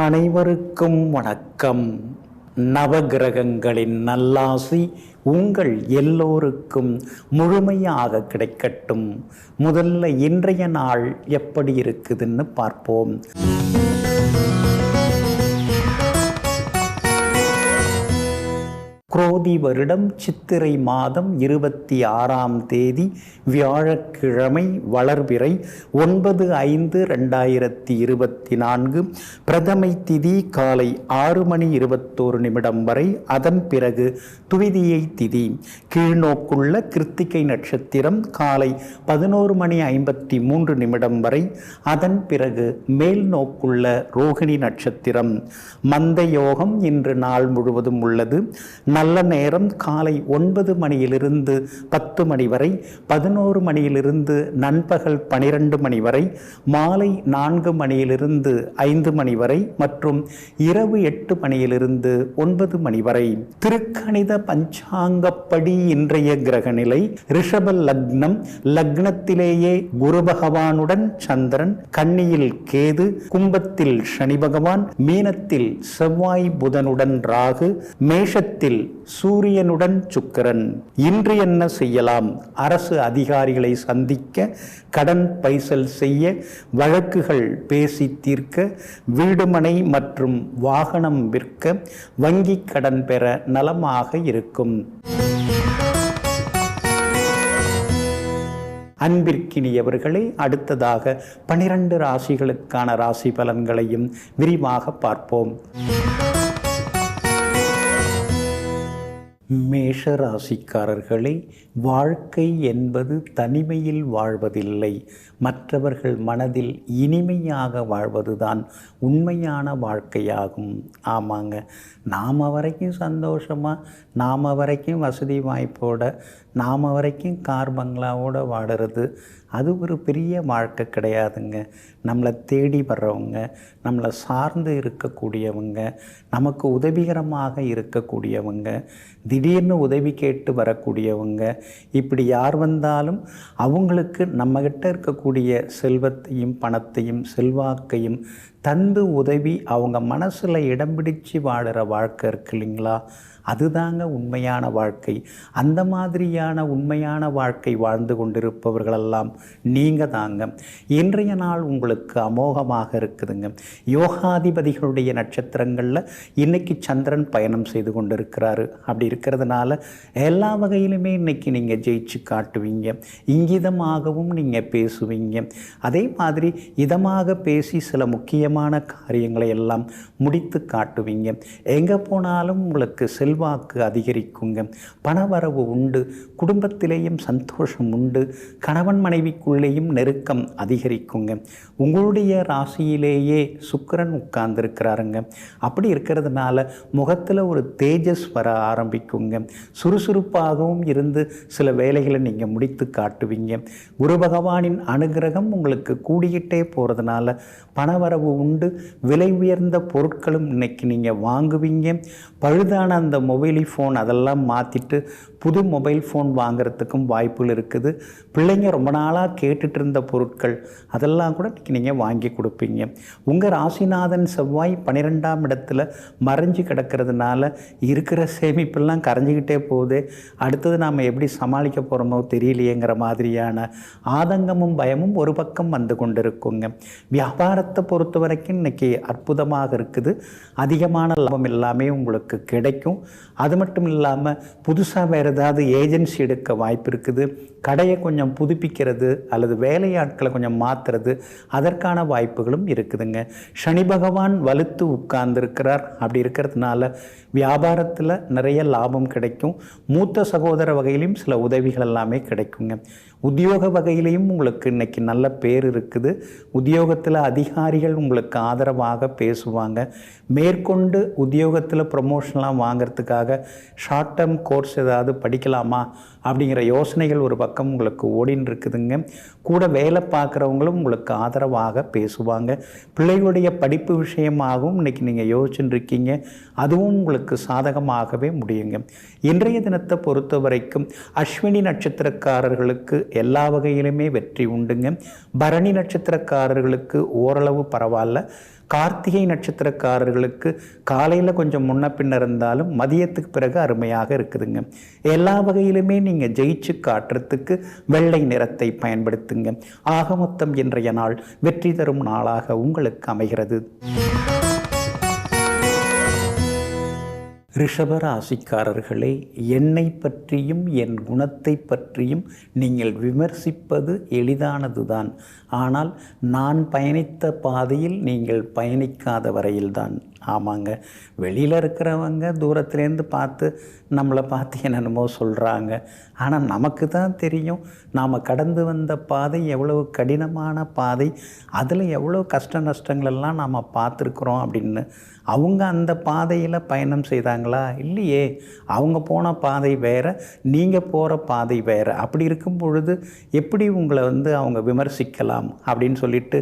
அனைவருக்கும் வணக்கம். நவகிரகங்களின் நல்லாசி உங்கள் எல்லோருக்கும் முழுமையாக கிடைக்கட்டும். முதல்ல இன்றைய நாள் எப்படி இருக்குதுன்னு பார்ப்போம். குரோதி வருடம் சித்திரை மாதம் 26ஆம் தேதி வியாழக்கிழமை, வளர்பிறை 9/5/2024. பிரதமை திதி காலை 6:21 வரை. அதன் பிறகு துவிதியை திதி. கீழ்நோக்குள்ள கிருத்திகை நட்சத்திரம் காலை 11:53 வரை. அதன் பிறகு மேல் நோக்குள்ள ரோகிணி நட்சத்திரம். மந்த யோகம் இன்று நாள் முழுவதும் உள்ளது. நல்ல நேரம் காலை 9 மணியிலிருந்து 10 மணி வரை, 11 மணியிலிருந்து நண்பகல் 12 மணி வரை, மாலை 4 மணியிலிருந்து 5 மணி வரை மற்றும் இரவு 8 மணியிலிருந்து 9 மணி வரை. திருக்கணித பஞ்சாங்கப்படி இன்றைய கிரகநிலை ரிஷப லக்னம். லக்னத்திலேயே குரு பகவானுடன் சந்திரன், கன்னியில் கேது, கும்பத்தில் சனி பகவான், மீனத்தில் செவ்வாய் புதனுடன் ராகு, மேஷத்தில் சூரியனுடன் சுக்கிரன். இன்று என்ன செய்யலாம்? அரசு அதிகாரிகளை சந்திக்க, கடன் பைசல் செய்ய, வழக்குகள் பேசி தீர்க்க, வீடுமனை மற்றும் வாகனம் விற்க, வங்கி கடன் பெற நலமாக இருக்கும். அன்பிற்கினியவர்களே, அடுத்ததாக 12 ராசிகளுக்கான ராசி பலன்களையும் விரிவாக பார்ப்போம். மேஷ ராசிக்காரர்களே, வாழ்க்கை என்பது தனிமையில் வாழ்வதில்லை, மற்றவர்கள் மனதில் இனிமையாக வாழ்வதுதான் உண்மையான வாழ்க்கையாகும். ஆமாங்க, நாம் வரைக்கும் சந்தோஷமாக, நாம் வரைக்கும் வசதி வாய்ப்போட, நாம் வரைக்கும் கார் பங்களாவோடு வாடுறது அது ஒரு பெரிய வாழ்க்கை கிடையாதுங்க. நம்மளை தேடி வர்றவங்க, நம்மளை சார்ந்து இருக்கக்கூடியவங்க, நமக்கு உதவிகரமாக இருக்கக்கூடியவங்க, திடீர்னு உதவி கேட்டு வரக்கூடியவங்க, இப்படி யார் வந்தாலும் அவங்களுக்கு நம்மகிட்ட இருக்கக்கூடிய செல்வத்தையும் பணத்தையும் செல்வாக்கையும் தந்து உதவி அவங்க மனசில் இடம் பிடிச்சு வாழுற வாழ்க்கை இருக்கு இல்லைங்களா? அதுதாங்க உண்மையான வாழ்க்கை. அந்த மாதிரியான உண்மையான வாழ்க்கை வாழ்ந்து கொண்டிருப்பவர்களெல்லாம் நீங்கள் தாங்க. இன்றைய நாள் உங்களுக்கு அமோகமாக இருக்குதுங்க. யோகாதிபதிகளுடைய நட்சத்திரங்களில் இன்றைக்கி சந்திரன் பயணம் செய்து கொண்டிருக்கிறாரு. அப்படி இருக்கிறதுனால எல்லா வகையிலுமே இன்றைக்கி நீங்கள் ஜெயிச்சு காட்டுவீங்க. இங்கிதமாகவும் நீங்கள் பேசுவீங்க. அதே மாதிரி இதமாக பேசி சில முக்கியமான காரியங்களை எல்லாம் முடித்து காட்டுவீங்க. எங்கே போனாலும் உங்களுக்கு செல்வாக்கு அதிகரிக்குங்க. பணவரவு உண்டு. குடும்பத்திலேயும் சந்தோஷம் உண்டு. கணவன் மனைவிக்குள்ளேயும் நெருக்கம் அதிகரிக்குங்க. உங்களுடைய ராசியிலேயே சுக்கிரன் உட்கார்ந்துருக்கிறாருங்க. அப்படி இருக்கிறதுனால முகத்தில் ஒரு தேஜஸ் வர ஆரம்பிக்குங்க. சுறுசுறுப்பாகவும் இருந்து சில வேலைகளை நீங்கள் முடித்து காட்டுவீங்க. குரு பகவானின் அனுகிரகம் உங்களுக்கு கூடிக்கிட்டே போகிறதுனால பணவரவு உண்டு. விலை உயர்ந்த பொருட்களும் இன்னைக்கு நீங்கள் வாங்குவீங்க. பழுதான அந்த மொபைல் ஃபோன் அதெல்லாம் மாற்றிட்டு புது மொபைல் ஃபோன் வாங்கிறதுக்கும் வாய்ப்புகள் இருக்குது. பிள்ளைங்க ரொம்ப நாளாக கேட்டுட்டு இருந்த பொருட்கள் அதெல்லாம் கூட இன்றைக்கி நீங்கள் வாங்கி கொடுப்பீங்க. உங்கள் ராசிநாதன் செவ்வாய் 12ஆம் இடத்துல மறைஞ்சு கிடக்கிறதுனால இருக்கிற சேமிப்பெல்லாம் கரைஞ்சிக்கிட்டே போகுது. அடுத்தது நாம் எப்படி சமாளிக்க போகிறோமோ தெரியலையேங்கிற மாதிரியான ஆதங்கமும் பயமும் ஒரு பக்கம் வந்து கொண்டிருக்குங்க. வியாபாரத்தை பொறுத்த வரைக்கும் இன்றைக்கி அற்புதமாக இருக்குது. அதிகமான லாபம் எல்லாமே உங்களுக்கு கிடைக்கும். அது மட்டும் இல்லாமல் புதுசாக வேறு ஏதாவது ஏஜென்சி எடுக்க வாய்ப்பு இருக்குது. கடையை கொஞ்சம் புதுப்பிக்கிறது அல்லது வேலையாட்களை கொஞ்சம் மாற்றுறது அதற்கான வாய்ப்புகளும் இருக்குதுங்க. சனி பகவான் வலுத்து உட்கார்ந்துருக்கிறார். அப்படி இருக்கிறதுனால வியாபாரத்தில் நிறைய லாபம் கிடைக்கும். மூத்த சகோதர வகையிலையும் சில உதவிகள் எல்லாமே கிடைக்குங்க. உத்தியோக வகையிலையும் உங்களுக்கு இன்றைக்கி நல்ல பேர் இருக்குது. உத்தியோகத்தில் அதிகாரிகள் உங்களுக்கு ஆதரவாக பேசுவாங்க. மேற்கொண்டு உத்தியோகத்தில் ப்ரமோஷன்லாம் வாங்கிறதுக்காக ஷார்ட் டேர்ம் கோர்ஸ் ஏதாவது படிக்கலாமா அப்படிங்கிற யோசனைகள் ஒரு பக்கம் உங்களுக்கு ஓடின்னு இருக்குதுங்க. கூட வேலை பார்க்குறவங்களும் உங்களுக்கு ஆதரவாக பேசுவாங்க. பிள்ளைகளுடைய படிப்பு விஷயமாகவும் இன்றைக்கி நீங்கள் யோசிச்சுட்டு இருக்கீங்க. அதுவும் உங்களுக்கு சாதகமாகவே முடியுங்க. இன்றைய தினத்தை பொறுத்த வரைக்கும் அஸ்வினி நட்சத்திரக்காரர்களுக்கு எல்லா வகையிலுமே வெற்றி உண்டுங்க. பரணி நட்சத்திரக்காரர்களுக்கு ஓரளவு பரவாயில்ல. கார்த்திகை நட்சத்திரக்காரர்களுக்கு காலையில் கொஞ்சம் முன்ன பின்ன இருந்தாலும் மதியத்துக்கு பிறகு அருமையாக இருக்குதுங்க. எல்லா வகையிலுமே நீங்கள் ஜெயிச்சு காட்டுறதுக்கு வெள்ளை நிறத்தை பயன்படுத்துங்க. ஆக மொத்தம் இன்றைய நாள் வெற்றி தரும் நாளாக உங்களுக்கு அமைகிறது. ரிஷப ராசிக்காரர்களே, என்னை பற்றியும் என் குணத்தை பற்றியும் நீங்கள் விமர்சிப்பது எளிதானதுதான். ஆனால் நான் பயணித்த பாதையில் நீங்கள் பயணிக்காத வரையில்தான். ஆமாங்க, வெளியில் இருக்கிறவங்க தூரத்துலேருந்து பார்த்து நம்மளை பார்த்து என்னென்னமோ சொல்கிறாங்க. ஆனால் நமக்கு தான் தெரியும் நாம் கடந்து வந்த பாதை எவ்வளவு கடினமான பாதை, அதில் எவ்வளோ கஷ்ட நஷ்டங்களெல்லாம் நாம் பார்த்துருக்குறோம் அப்படின்னு. அவங்க அந்த பாதையில் பயணம் செய்தாங்களா? இல்லையே. அவங்க போன பாதை வேறு, நீங்கள் போகிற பாதை வேறு. அப்படி இருக்கும் பொழுது எப்படி உங்களை அவங்க விமர்சிக்கலாம் அப்படின்னு சொல்லிட்டு,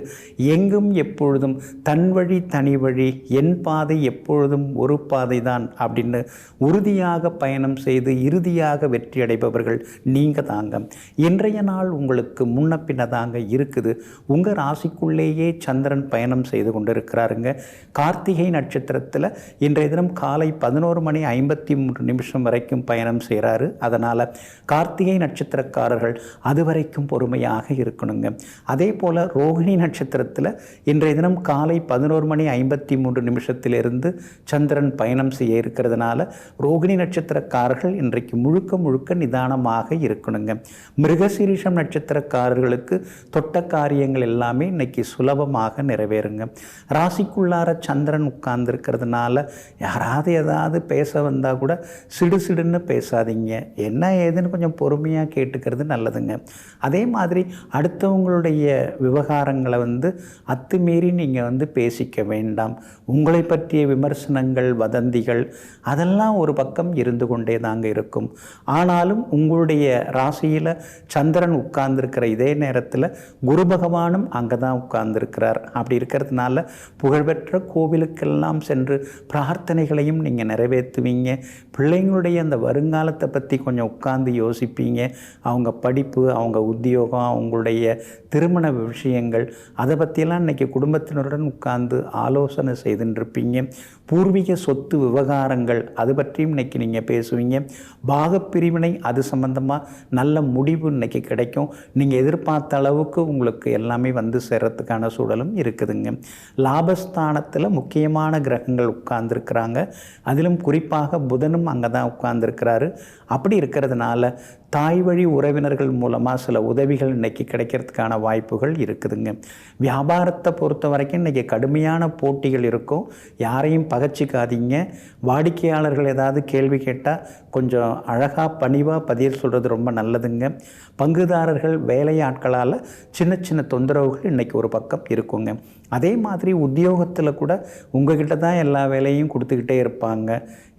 எங்கும் எப்பொழுதும் தன் வழி தனி வழி, என் பாதை எப்பொழுதும் ஒரு பாதை தான் அப்படின்னு உறுதியாக பயணம் செய்து இறுதியாக வெற்றி அடைபவர்கள் நீங்கள் தாங்க. இன்றைய நாள் உங்களுக்கு முன்ன பின்ன தாங்க இருக்குது. உங்கள் ராசிக்குள்ளேயே சந்திரன் பயணம் செய்து கொண்டு இருக்கிறாருங்க. கார்த்திகை நட்சத்திரத்தில் இன்றைய தினம் காலை 11:53 வரைக்கும் பயணம் செய்கிறாரு. அதனால் கார்த்திகை நட்சத்திரக்காரர்கள் அது வரைக்கும் பொறுமையாக இருக்கணுங்க. அதே போல் ரோகிணி நட்சத்திரத்தில் இன்றைய தினம் காலை 11:53 சந்திரன் பயணம் செய்ய இருக்கிறதுனால ரோகிணி நட்சத்திரக்காரர்கள் இன்றைக்கு முழுக்க நிதானமாக இருக்கணுங்க. மிருகசீரிஷம் நட்சத்திரக்காரர்களுக்கு தொட்ட காரியங்கள் எல்லாமே இன்னைக்கு சுலபமாக நிறைவேறுங்க. ராசிக்குள்ளார சந்திரன் உட்கார்ந்து இருக்கிறதுனால யாராவது ஏதாவது பேச வந்தால் கூட சிடுசிடுன்னு பேசாதீங்க. என்ன ஏதுன்னு கொஞ்சம் பொறுமையாக கேட்டுக்கிறது நல்லதுங்க. அதே மாதிரி அடுத்தவங்களுடைய விவகாரங்களை அத்துமீறி நீங்கள் பேசிக்க வேண்டாம். உங்களை பற்றிய விமர்சனங்கள், வதந்திகள் அதெல்லாம் ஒரு பக்கம் இருந்து கொண்டே தாங்க இருக்கும். ஆனாலும் உங்களுடைய ராசியில் சந்திரன் உட்கார்ந்துருக்கிற இதே நேரத்தில் குரு பகவானும் அங்கே தான் உட்கார்ந்துருக்கிறார். அப்படி இருக்கிறதுனால புகழ்பெற்ற கோவிலுக்கெல்லாம் சென்று பிரார்த்தனைகளையும் நீங்கள் நிறைவேற்றுவீங்க. பிள்ளைங்களுடைய அந்த வருங்காலத்தை பற்றி கொஞ்சம் உட்கார்ந்து யோசிப்பீங்க. அவங்க படிப்பு, அவங்க உத்தியோகம், அவங்களுடைய திருமண விஷயங்கள் அதை பற்றியெல்லாம் இன்றைக்கி குடும்பத்தினருடன் உட்கார்ந்து ஆலோசனை செய்துருப்பீங்க. பூர்வீக சொத்து விவகாரங்கள் அது பற்றியும் இன்றைக்கி நீங்கள் பேசுவீங்க. பாகப்பிரிவினை அது சம்பந்தமாக நல்ல முடிவு இன்றைக்கி கிடைக்கும். நீங்கள் எதிர்பார்த்த அளவுக்கு உங்களுக்கு எல்லாமே சேர்கிறதுக்கான சூழலும் இருக்குதுங்க. லாபஸ்தானத்தில் முக்கியமான கிரகங்கள் உட்கார்ந்துருக்கிறாங்க. அதிலும் குறிப்பாக புதனும் அங்கே தான் உட்கார்ந்துருக்கிறாரு. அப்படி இருக்கிறதுனால தாய் வழி உறவினர்கள் மூலமாக சில உதவிகள் இன்றைக்கி கிடைக்கிறதுக்கான வாய்ப்புகள் இருக்குதுங்க. வியாபாரத்தை பொறுத்த வரைக்கும் இன்றைக்கி கடுமையான போட்டிகள் இருக்கும். யாரையும் பகச்சிக்காதீங்க. வாடிக்கையாளர்கள் ஏதாவது கேள்வி கேட்டால் கொஞ்சம் அழகாக பணிவாக பதில் சொல்கிறது ரொம்ப நல்லதுங்க. பங்குதாரர்கள் வேலையாட்களால் சின்ன தொந்தரவுகள் இன்றைக்கி ஒரு பக்கம் இருக்குங்க. அதே மாதிரி உத்தியோகத்தில் கூட உங்ககிட்ட தான் எல்லா வேலையும் கொடுத்துக்கிட்டே இருப்பாங்க.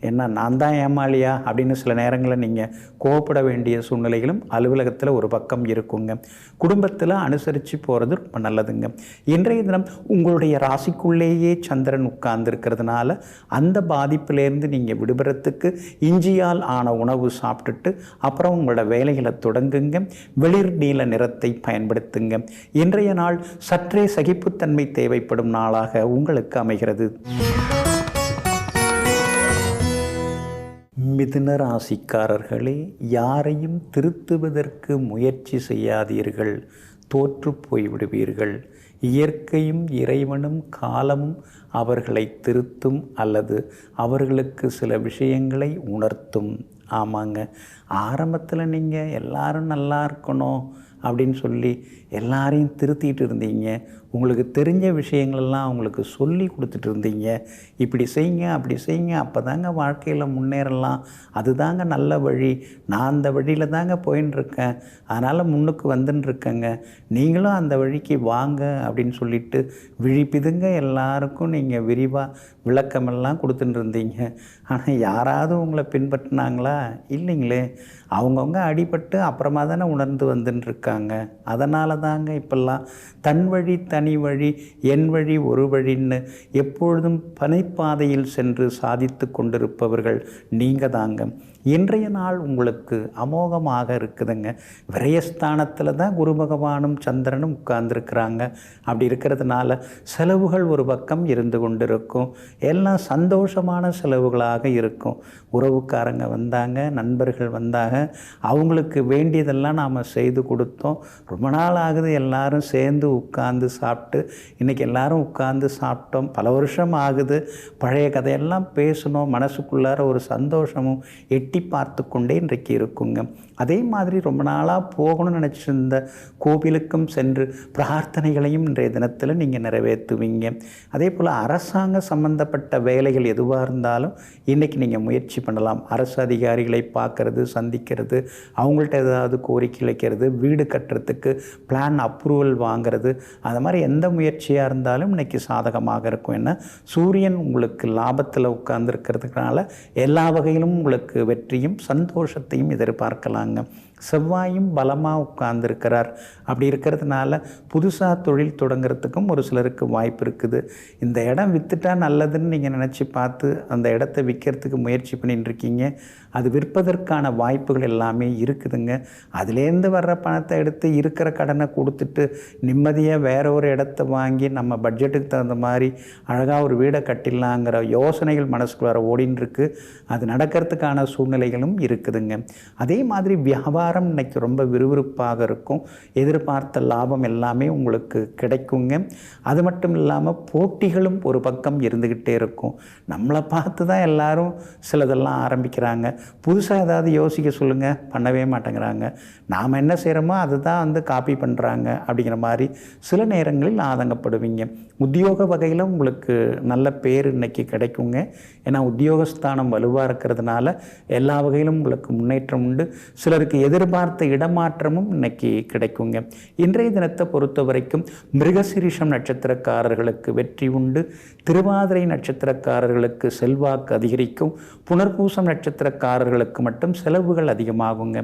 என்ன நான் தான் ஏமாளியா அப்படின்னு சில நேரங்களில் நீங்கள் கோவப்பட வேண்டிய சூழ்நிலைகளும் அலுவலகத்தில் ஒரு பக்கம் இருக்குங்க. குடும்பத்தில் அனுசரித்து போகிறது ரொம்ப நல்லதுங்க. இன்றைய தினம் உங்களுடைய ராசிக்குள்ளேயே சந்திரன் உட்கார்ந்துருக்கிறதுனால அந்த பாதிப்பிலேருந்து நீங்கள் விடுபடுறதுக்கு இஞ்சியால் ஆன உணவு சாப்பிட்டுட்டு அப்புறம் உங்களோட வேலைகளை தொடங்குங்க. வெளிர் நீல நிறத்தை பயன்படுத்துங்க. இன்றைய நாள் சற்றே சகிப்புத்தன்மை தேவைப்படும் நாளாக உங்களுக்கு அமைகிறது. மிதுன ராசிக்காரர்களே, யாரையும் திருத்துவதற்கு முயற்சி செய்யாதீர்கள். தோற்று போய்விடுவீர்கள். இயற்கையும் இறைவனும் காலமும் அவர்களை திருத்தும் அல்லது அவர்களுக்கு சில விஷயங்களை உணர்த்தும். ஆமாங்க, ஆரம்பத்தில் நீங்கள் எல்லாரும் நல்லா இருக்கணும் அப்படின்னு சொல்லி எல்லாரையும் திருத்திட்டு இருந்தீங்க. உங்களுக்கு தெரிஞ்ச விஷயங்களெல்லாம் அவங்களுக்கு சொல்லி கொடுத்துட்டு இருந்தீங்க. இப்படி செய்யுங்க, அப்படி செய்யுங்க, அப்போ தாங்க வாழ்க்கையில் முன்னேறலாம், அதுதாங்க நல்ல வழி, நான் அந்த வழியில் தாங்க போயின்ட்டுருக்கேன், அதனால் முன்னுக்கு வந்துட்டுருக்கேங்க, நீங்களும் அந்த வழிக்கு வாங்க அப்படின்னு சொல்லிட்டு விழிப்பிதுங்க எல்லாருக்கும் நீங்கள் விரிவாக விளக்கமெல்லாம் கொடுத்துட்டு இருந்தீங்க. ஆனால் யாராவது உங்களை பின்பற்றினாங்களா? இல்லைங்களே. அவங்கவுங்க அடிபட்டு அப்புறமா தானே உணர்ந்து வந்துட்டுருக்காங்க. அதனால தாங்க இப்பெல்லாம் தன் வழி தனி வழி, என் வழி ஒரு வழின்னு எப்பொழுதும் பனைப்பாதையில் சென்று சாதித்து கொண்டிருப்பவர்கள் நீங்கள் தாங்க. இன்றைய நாள் உங்களுக்கு அமோகமாக இருக்குதுங்க. விரயஸ்தானத்தில் தான் குரு பகவானும் சந்திரனும் உட்கார்ந்துருக்கிறாங்க. அப்படி இருக்கிறதுனால செலவுகள் ஒரு பக்கம் இருந்து கொண்டு இருக்கும். எல்லாம் சந்தோஷமான செலவுகளாக இருக்கும். உறவுக்காரங்க வந்தாங்க, நண்பர்கள் வந்தாங்க, அவங்களுக்கு வேண்டியதெல்லாம் நாம் செய்து கொடுத்தோம். ரொம்ப நாள் ஆகுது எல்லாரும் சேர்ந்து உட்கார்ந்து சாப்பிட்டு. இன்றைக்கி எல்லாரும் உட்கார்ந்து சாப்பிட்டோம். பல வருஷம் ஆகுது. பழைய கதையெல்லாம் பேசணும். மனசுக்குள்ளார ஒரு சந்தோஷமும் எட்டி பார்த்து கொண்டே இன்றைக்கு இருக்குங்க. அதே மாதிரி ரொம்ப நாளாக போகணும்னு நினச்சிருந்த கோவிலுக்கும் சென்று பிரார்த்தனைகளையும் இன்றைய தினத்தில் நீங்கள் நிறைவேற்றுவீங்க. அதே போல் அரசாங்க சம்பந்தப்பட்ட வேலைகள் எதுவாக இருந்தாலும் இன்றைக்கி நீங்கள் முயற்சி பண்ணலாம். அரசு அதிகாரிகளை பார்க்கறது, சந்திக்கிறது, அவங்கள்ட்ட ஏதாவது கோரிக்கை வைக்கிறது, வீடு கட்டுறதுக்கு பிளான் அப்ரூவல் வாங்கிறது, அது மாதிரி எந்த முயற்சியாக இருந்தாலும் இன்றைக்கி சாதகமாக இருக்கும். என்ன சூரியன் உங்களுக்கு லாபத்தில் உட்கார்ந்துருக்கிறதுனால எல்லா வகையிலும் உங்களுக்கு வெற்றியும் சந்தோஷத்தையும் எதிர்பார்க்கலாங்க. செவ்வாயும் பலமாக உட்கார்ந்துருக்கிறார். அப்படி இருக்கிறதுனால புதுசாக தொழில் தொடங்கிறதுக்கும் ஒரு சிலருக்கு வாய்ப்பு இருக்குது. இந்த இடம் விற்றுட்டா நல்லதுன்னு நீங்கள் நினச்சி பார்த்து அந்த இடத்த விற்கிறதுக்கு முயற்சி பண்ணிட்டு இருக்கீங்க. அது விற்பதற்கான வாய்ப்புகள் எல்லாமே இருக்குதுங்க. அதுலேருந்து வர்ற பணத்தை எடுத்து இருக்கிற கடனை கொடுத்துட்டு நிம்மதியாக வேற ஒரு இடத்த வாங்கி நம்ம பட்ஜெட்டுக்கு தகுந்த மாதிரி அழகாக ஒரு வீடை கட்டிடலாங்கிற யோசனைகள் மனசுக்கு வர ஓடின்னு இருக்கு. அது நடக்கிறதுக்கான சூழ்நிலைகளும் இருக்குதுங்க. அதே மாதிரி வியாபாரம் இன்னைக்கு ரொம்ப விறுவிறுப்பாக இருக்கும். எதிர்பார்த்த லாபம் எல்லாமே உங்களுக்கு கிடைக்குங்க. அது மட்டும் இல்லாமல் போட்டிகளும் ஒரு பக்கம் இருந்துக்கிட்டே இருக்கும். நம்மளை பார்த்து தான் எல்லாரும் சிலதெல்லாம் ஆரம்பிக்கிறாங்க. புதுசாக ஏதாவது யோசிக்க சொல்லுங்கள், பண்ணவே மாட்டேங்கிறாங்க. நாம் என்ன செய்கிறோமோ அதுதான் காப்பி பண்ணுறாங்க அப்படிங்கிற மாதிரி சில நேரங்களில் ஆதங்கப்படுவீங்க. உத்தியோக வகையில் உங்களுக்கு நல்ல பேர் இன்றைக்கி கிடைக்குங்க. ஏன்னா உத்தியோகஸ்தானம் வலுவாக இருக்கிறதுனால எல்லா வகையிலும் உங்களுக்கு முன்னேற்றம் உண்டு. சிலருக்கு எதிர்பார்த்த இடமாற்றமும் இன்னைக்கு கிடைக்குங்க. இன்றைய தினத்தை பொறுத்த வரைக்கும் மிருகசீரிஷம் நட்சத்திரக்காரர்களுக்கு வெற்றி உண்டு. திருவாதிரை நட்சத்திரக்காரர்களுக்கு செல்வாக்கு அதிகரிக்கும். புனர்பூசம் நட்சத்திரக்காரர்களுக்கு மட்டும் செலவுகள் அதிகமாகுங்க.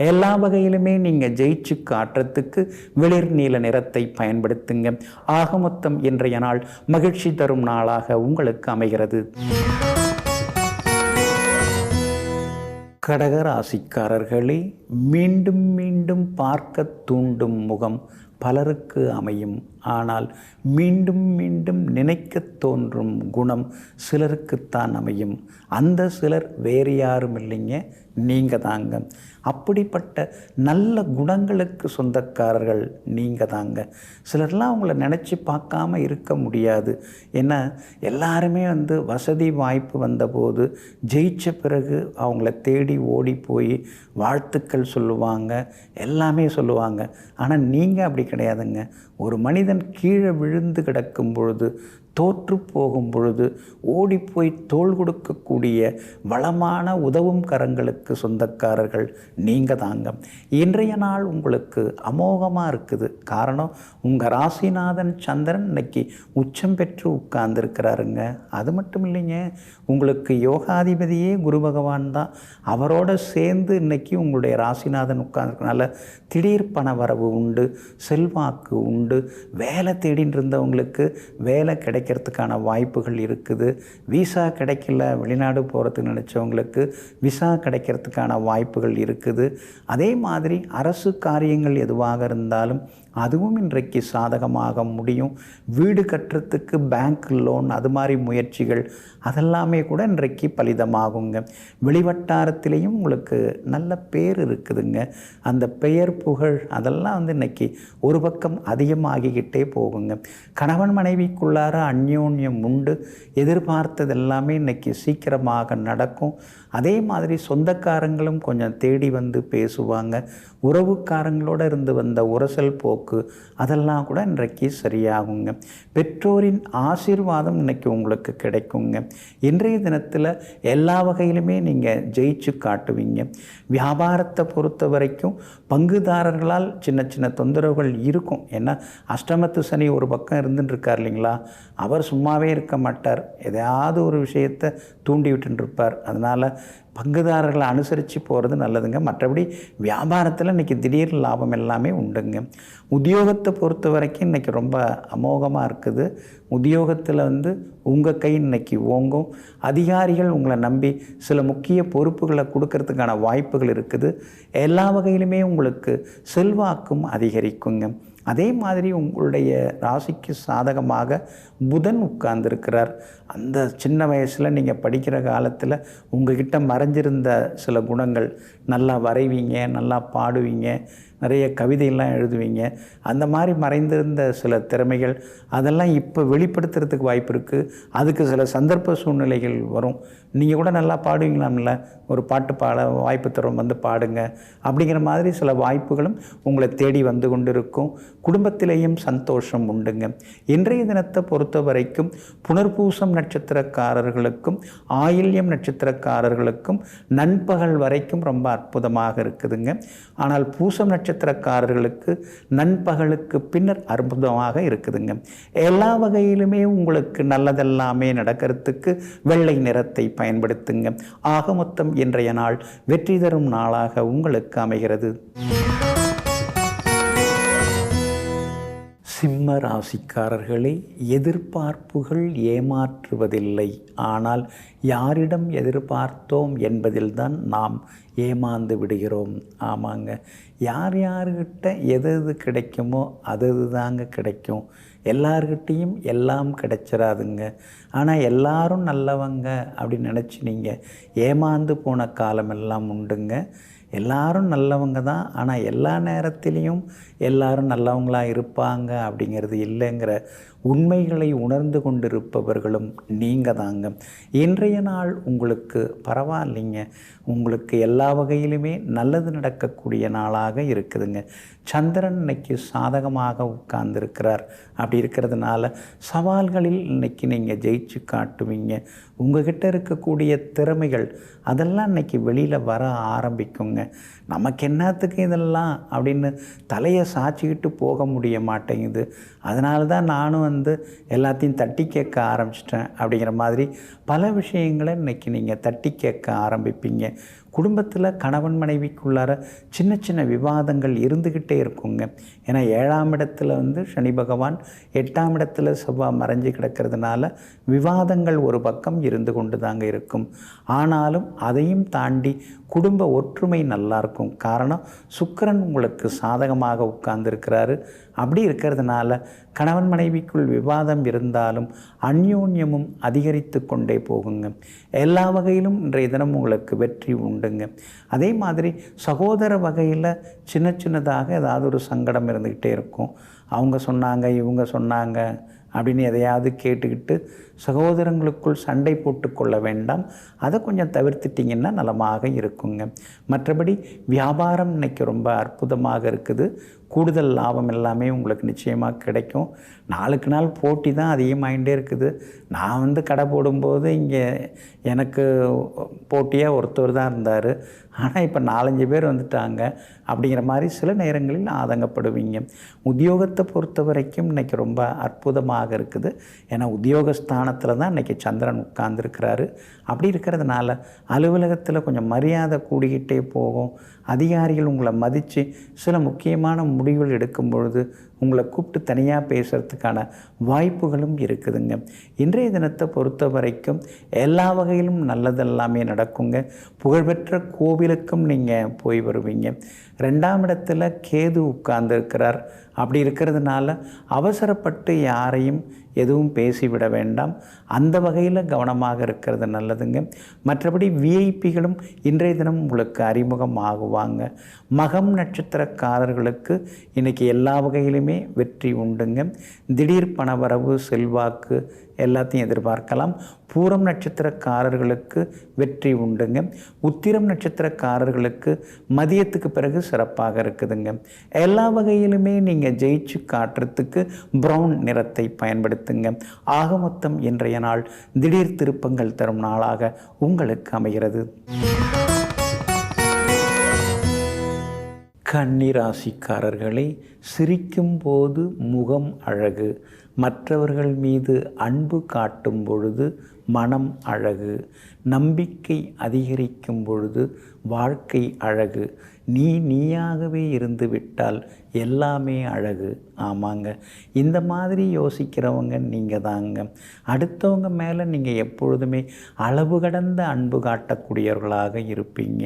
எல்லா வகையிலுமே நீங்கள் ஜெயிச்சு காட்டுறதுக்கு வெளிர் நீல நிறத்தை பயன்படுத்துங்க. ஆக மொத்தம் இன்றைய நாள் மகிழ்ச்சி தரும் நாளாக உங்களுக்கு அமைகிறது. கடகராசிக்காரர்களே, மீண்டும் மீண்டும் பார்க்க தூண்டும் முகம் பலருக்கு அமையும். ஆனால் மீண்டும் மீண்டும் நினைக்க தோன்றும் குணம் சிலருக்குத்தான் அமையும். அந்த சிலர் வேறு யாரும் இல்லைங்க, நீங்கள் தாங்க. அப்படிப்பட்ட நல்ல குணங்களுக்கு சொந்தக்காரர்கள் நீங்கள் தாங்க. சிலர்லாம் அவங்கள நினச்சி பார்க்காம இருக்க முடியாது. ஏன்னா எல்லாருமே வசதி வாய்ப்பு வந்தபோது ஜெயித்த பிறகு அவங்கள தேடி ஓடி போய் வாழ்த்துக்கள் சொல்லுவாங்க, எல்லாமே சொல்லுவாங்க. ஆனால் நீங்கள் அப்படி கிடையாதுங்க. ஒரு மனிதன் கீழே விழுந்து கிடக்கும் பொழுது, தோற்று போகும் பொழுது ஓடிப்போய் தோள் கொடுக்கக்கூடிய வளமான உதவும் கரங்களுக்கு சொந்தக்காரர்கள் நீங்கள் தாங்க. இன்றைய நாள் உங்களுக்கு அமோகமாக இருக்குது. காரணம், உங்கள் ராசிநாதன் சந்திரன் இன்னைக்கு உச்சம் பெற்று உட்கார்ந்துருக்கிறாருங்க. அது மட்டும் இல்லைங்க, உங்களுக்கு யோகாதிபதியே குரு பகவான் தான். அவரோட சேர்ந்து இன்னைக்கு உங்களுடைய ராசிநாதன் உட்கார்ந்துருக்கனால திடீர் பண வரவு உண்டு, செல்வாக்கு உண்டு. வேலை தேடின்னு இருந்தவங்களுக்கு வேலை கிடைக்கிறதுக்கான வாய்ப்புகள் இருக்குது. விசா கிடைக்கல, வெளிநாடு போகிறதுக்கு நினச்சவங்களுக்கு விசா கிடைக்கிறதுக்கான வாய்ப்புகள் இருக்குது. அதே மாதிரி அரசு காரியங்கள் எதுவாக இருந்தாலும் அதுவும் இன்றைக்கு சாதகமாக முடியும். வீடு கட்டுறதுக்கு பேங்க் லோன், அது மாதிரி முயற்சிகள் அதெல்லாமே கூட இன்றைக்கு பலிதமாகுங்க. வெளிவட்டாரத்திலையும் உங்களுக்கு நல்ல பேர் இருக்குதுங்க. அந்த பெயர் புகழ் அதெல்லாம் இன்றைக்கி ஒரு பக்கம் அதிகமாகிக்கிட்டே போகுங்க. கணவன் மனைவிக்குள்ளார அந்யோன்யம் உண்டு. எதிர்பார்த்தது எல்லாமே இன்றைக்கி சீக்கிரமாக நடக்கும். அதே மாதிரி சொந்தக்காரங்களும் கொஞ்சம் தேடி வந்து பேசுவாங்க. உறவுக்காரங்களோடு இருந்து வந்த உரசல் போக்கு அதெல்லாம் கூட இன்றைக்கு சரியாகுங்க. பெற்றோரின் ஆசீர்வாதம் இன்றைக்கி உங்களுக்கு கிடைக்குங்க. இன்றைய தினத்தில் எல்லா வகையிலுமே நீங்கள் ஜெயிச்சு காட்டுவீங்க. வியாபாரத்தை பொறுத்த வரைக்கும் பங்குதாரர்களால் சின்ன சின்ன தொந்தரவுகள் இருக்கும். ஏன்னா அஷ்டமத்து சனி ஒரு பக்கம் இருந்துட்டு இருக்கார் இல்லைங்களா, அவர் சும்மாவே இருக்க மாட்டார், எதையாவது ஒரு விஷயத்தை தூண்டி விட்டுருப்பார். அதனால் பங்குதாரர்களை அனுசரித்து போகிறது நல்லதுங்க. மற்றபடி வியாபாரத்தில் இன்றைக்கி திடீர் லாபம் எல்லாமே உண்டுங்க. உத்தியோகத்தை பொறுத்த வரைக்கும் இன்றைக்கி ரொம்ப அமோகமாக இருக்குது. உத்தியோகத்தில் வந்து உங்கள் கை இன்னைக்கு ஓங்கும். அதிகாரிகள் உங்களை நம்பி சில முக்கிய பொறுப்புகளை கொடுக்கறதுக்கான வாய்ப்புகள் இருக்குது. எல்லா வகையிலுமே உங்களுக்கு செல்வாக்கும் அதிகரிக்குங்க. அதே மாதிரி உங்களுடைய ராசிக்கு சாதகமாக புதன் உட்கார்ந்துருக்கிறார். அந்த சின்ன வயசில் நீங்கள் படிக்கிற காலத்தில் உங்கள்கிட்ட மறைஞ்சிருந்த சில குணங்கள், நல்லா வரைவீங்க, நல்லா பாடுவீங்க, நிறைய கவிதையெல்லாம் எழுதுவீங்க, அந்த மாதிரி மறைந்திருந்த சில திறமைகள் அதெல்லாம் இப்போ வெளிப்படுத்துறதுக்கு வாய்ப்பு இருக்குது. அதுக்கு சில சந்தர்ப்ப சூழ்நிலைகள் வரும். நீங்கள் கூட நல்லா பாடுவீங்களாம்ல, ஒரு பாட்டு பாட வாய்ப்பு தரும், வந்து பாடுங்க அப்படிங்கிற மாதிரி சில வாய்ப்புகளும் உங்களை தேடி வந்து கொண்டு இருக்கும். குடும்பத்திலேயும் சந்தோஷம் உண்டுங்க. இன்றைய தினத்தை பொறுத்த வரைக்கும் புனர்பூசம் நட்சத்திரக்காரர்களுக்கும் ஆயில்யம் நட்சத்திரக்காரர்களுக்கும் நண்பகல் வரைக்கும் ரொம்ப அற்புதமாக இருக்குதுங்க. ஆனால் பூசம் நட்சத்திரக்காரர்களுக்கு நண்பகலுக்கு பின்னர் அற்புதமாக இருக்குதுங்க. எல்லா வகையிலுமே உங்களுக்கு நல்லதெல்லாமே நடக்கிறதுக்கு வெள்ளை நிறத்தை பயன்படுத்துங்க. ஆக மொத்தம் இன்றைய நாள் வெற்றி தரும் நாளாக உங்களுக்கு அமைகிறது. சிம்ம ராசிக்காரர்களே, எதிர்பார்ப்புகள் ஏமாற்றுவதில்லை. ஆனால் யாரிடம் எதிர்பார்த்தோம் என்பதில்தான் நாம் ஏமாந்து விடுகிறோம். ஆமாங்க, யார் யார்கிட்ட எது எது கிடைக்குமோ அது தாங்க கிடைக்கும். எல்லார்கிட்டையும் எல்லாம் கிடைச்சிடாதுங்க. ஆனால் எல்லாரும் நல்லவங்க அப்படின்னு நினச்சி நீங்கள் ஏமாந்து போன காலமெல்லாம் உண்டுங்க. எல்லாரும் நல்லவங்க தான், ஆனால் எல்லா நேரத்திலையும் எல்லாரும் நல்லவங்களாக இருப்பாங்க அப்படிங்கிறது இல்லைங்கிற உண்மைகளை உணர்ந்து கொண்டிருப்பவர்களும் நீங்கள் தாங்க. இன்றைய நாள் உங்களுக்கு பரவாயில்லைங்க. உங்களுக்கு எல்லா வகையிலுமே நல்லது நடக்கக்கூடிய நாளாக இருக்குதுங்க. சந்திரன் இன்னைக்கு சாதகமாக உட்கார்ந்துருக்கிறார். அப்படி இருக்கிறதுனால சவால்களில் இன்னைக்கு நீங்கள் ஜெயிச்சு காட்டுவீங்க. உங்கள்கிட்ட இருக்கக்கூடிய திறமைகள் அதெல்லாம் இன்னைக்கு வெளியில் வர ஆரம்பிக்குங்க. நமக்கு என்னத்துக்கு இதெல்லாம் அப்படின்னு தலையை சாய்ச்சிக்கிட்டு போக முடிய மாட்டேங்குது. அதனால தான் நானும் எல்லாத்தையும் தட்டி கேட்க ஆரம்பிச்சிட்டேன் அப்படிங்கிற மாதிரி பல விஷயங்களை இன்றைக்கி நீங்கள் தட்டி கேட்க ஆரம்பிப்பீங்க. குடும்பத்தில் கணவன் மனைவிக்குள்ளார சின்ன சின்ன விவாதங்கள் இருந்துக்கிட்டே இருக்குங்க. ஏன்னா 7ஆம் இடத்துல சனி பகவான், 8ஆம் இடத்துல செவ்வாய் மறைஞ்சு கிடக்கிறதுனால விவாதங்கள் ஒரு பக்கம் இருந்து கொண்டு தாங்க இருக்கும். ஆனாலும் அதையும் தாண்டி குடும்ப ஒற்றுமை நல்லாயிருக்கும். காரணம், சுக்கிரன் உங்களுக்கு சாதகமாக உட்கார்ந்துருக்கிறாரு. அப்படி இருக்கிறதுனால கணவன் மனைவிக்குள் விவாதம் இருந்தாலும் அந்யோன்யமும் அதிகரித்து கொண்டே போகுங்க. எல்லா வகையிலும் இன்றைய தினம் உங்களுக்கு வெற்றி உண்டுங்க. அதே மாதிரி சகோதர வகையில் சின்ன சின்னதாக ஏதாவது ஒரு சங்கடம் இருந்துக்கிட்டே இருக்கும். அவங்க சொன்னாங்க, இவங்க சொன்னாங்க அப்படின்னு எதையாவது கேட்டுக்கிட்டு சகோதரங்களுக்குள் சண்டை போட்டு கொள்ள வேண்டாம். அதை கொஞ்சம் தவிர்த்துட்டிங்கன்னா நலமாக இருக்குங்க. மற்றபடி வியாபாரம் இன்னைக்கு ரொம்ப அற்புதமாக இருக்குது. கூடுதல் லாபம் எல்லாமே உங்களுக்கு நிச்சயமாக கிடைக்கும். நாளுக்கு நாள் போட்டி தான் அதிகமாகிட்டே இருக்குது. நான் கடை போடும்போது இங்கே எனக்கு போட்டியாக ஒருத்தர் தான் இருந்தார். ஆனால் இப்போ 4-5 பேர் வந்துட்டாங்க அப்படிங்கிற மாதிரி சில நேரங்களில் ஆதங்கப்படுவீங்க. உத்தியோகத்தை பொறுத்த வரைக்கும் இன்றைக்கி ரொம்ப அற்புதமாக இருக்குது. ஏன்னா உத்தியோகஸ்தானத்தில் தான் இன்றைக்கி சந்திரன் உட்கார்ந்துருக்கிறாரு. அப்படி இருக்கிறதுனால அலுவலகத்தில் கொஞ்சம் மரியாதை கூடிக்கிட்டே போகும். அதிகாரிகள் உங்களை மதித்து சில முக்கியமான முடிவுகள் எடுக்கும் பொழுது உங்களை கூப்பிட்டு தனியாக பேசுகிறதுக்கான வாய்ப்புகளும் இருக்குதுங்க. இன்றைய தினத்தை பொறுத்த வரைக்கும் எல்லா வகையிலும் நல்லதெல்லாமே நடக்குங்க. புகழ்பெற்ற கோவிலுக்கும் நீங்கள் போய் வருவீங்க. 2ஆம் இடத்துல கேது உட்கார்ந்துருக்கிறார். அப்படி இருக்கிறதுனால அவசரப்பட்டு யாரையும் எதுவும் பேசிவிட வேண்டாம். அந்த வகையில் கவனமாக இருக்கிறது நல்லதுங்க. மற்றபடி விஐபிகளும் இன்றைய தினம் உங்களுக்கு அறிமுகம் ஆகுவாங்க. மகம் நட்சத்திரக்காரர்களுக்கு இன்றைக்கி எல்லா வகையிலுமே வெற்றி உண்டுங்க. திடீர் பணவரவு, செல்வாக்கு எல்லாத்தையும் எதிர்பார்க்கலாம். பூரம் நட்சத்திரக்காரர்களுக்கு வெற்றி உண்டுங்க. உத்திரம் நட்சத்திரக்காரர்களுக்கு மதியத்துக்கு பிறகு சிறப்பாக இருக்குதுங்க. எல்லா வகையிலுமே நீங்கள் ஜெயிச்சு காட்டுறதுக்கு ப்ரௌன் நிறத்தை பயன்படுத்துங்க. ஆக மொத்தம் இன்றைய நாள் திடீர் திருப்பங்கள் தரும் நாளாக உங்களுக்கு அமைகிறது. கன்னி ராசிக்காரர்களே, சிரிக்கும் போது முகம் அழகு, மற்றவர்கள் மீது அன்பு காட்டும் பொழுது மனம் அழகு, நம்பிக்கை அதிகரிக்கும் பொழுது வாழ்க்கை அழகு, நீயாகவே இருந்து விட்டால் எல்லாமே அழகு. ஆமாங்க, இந்த மாதிரி யோசிக்கிறவங்க நீங்கள் தாங்க. அடுத்தவங்க மேலே நீங்கள் எப்பொழுதுமே அளவு கடந்த அன்பு காட்டக்கூடியவர்களாக இருப்பீங்க.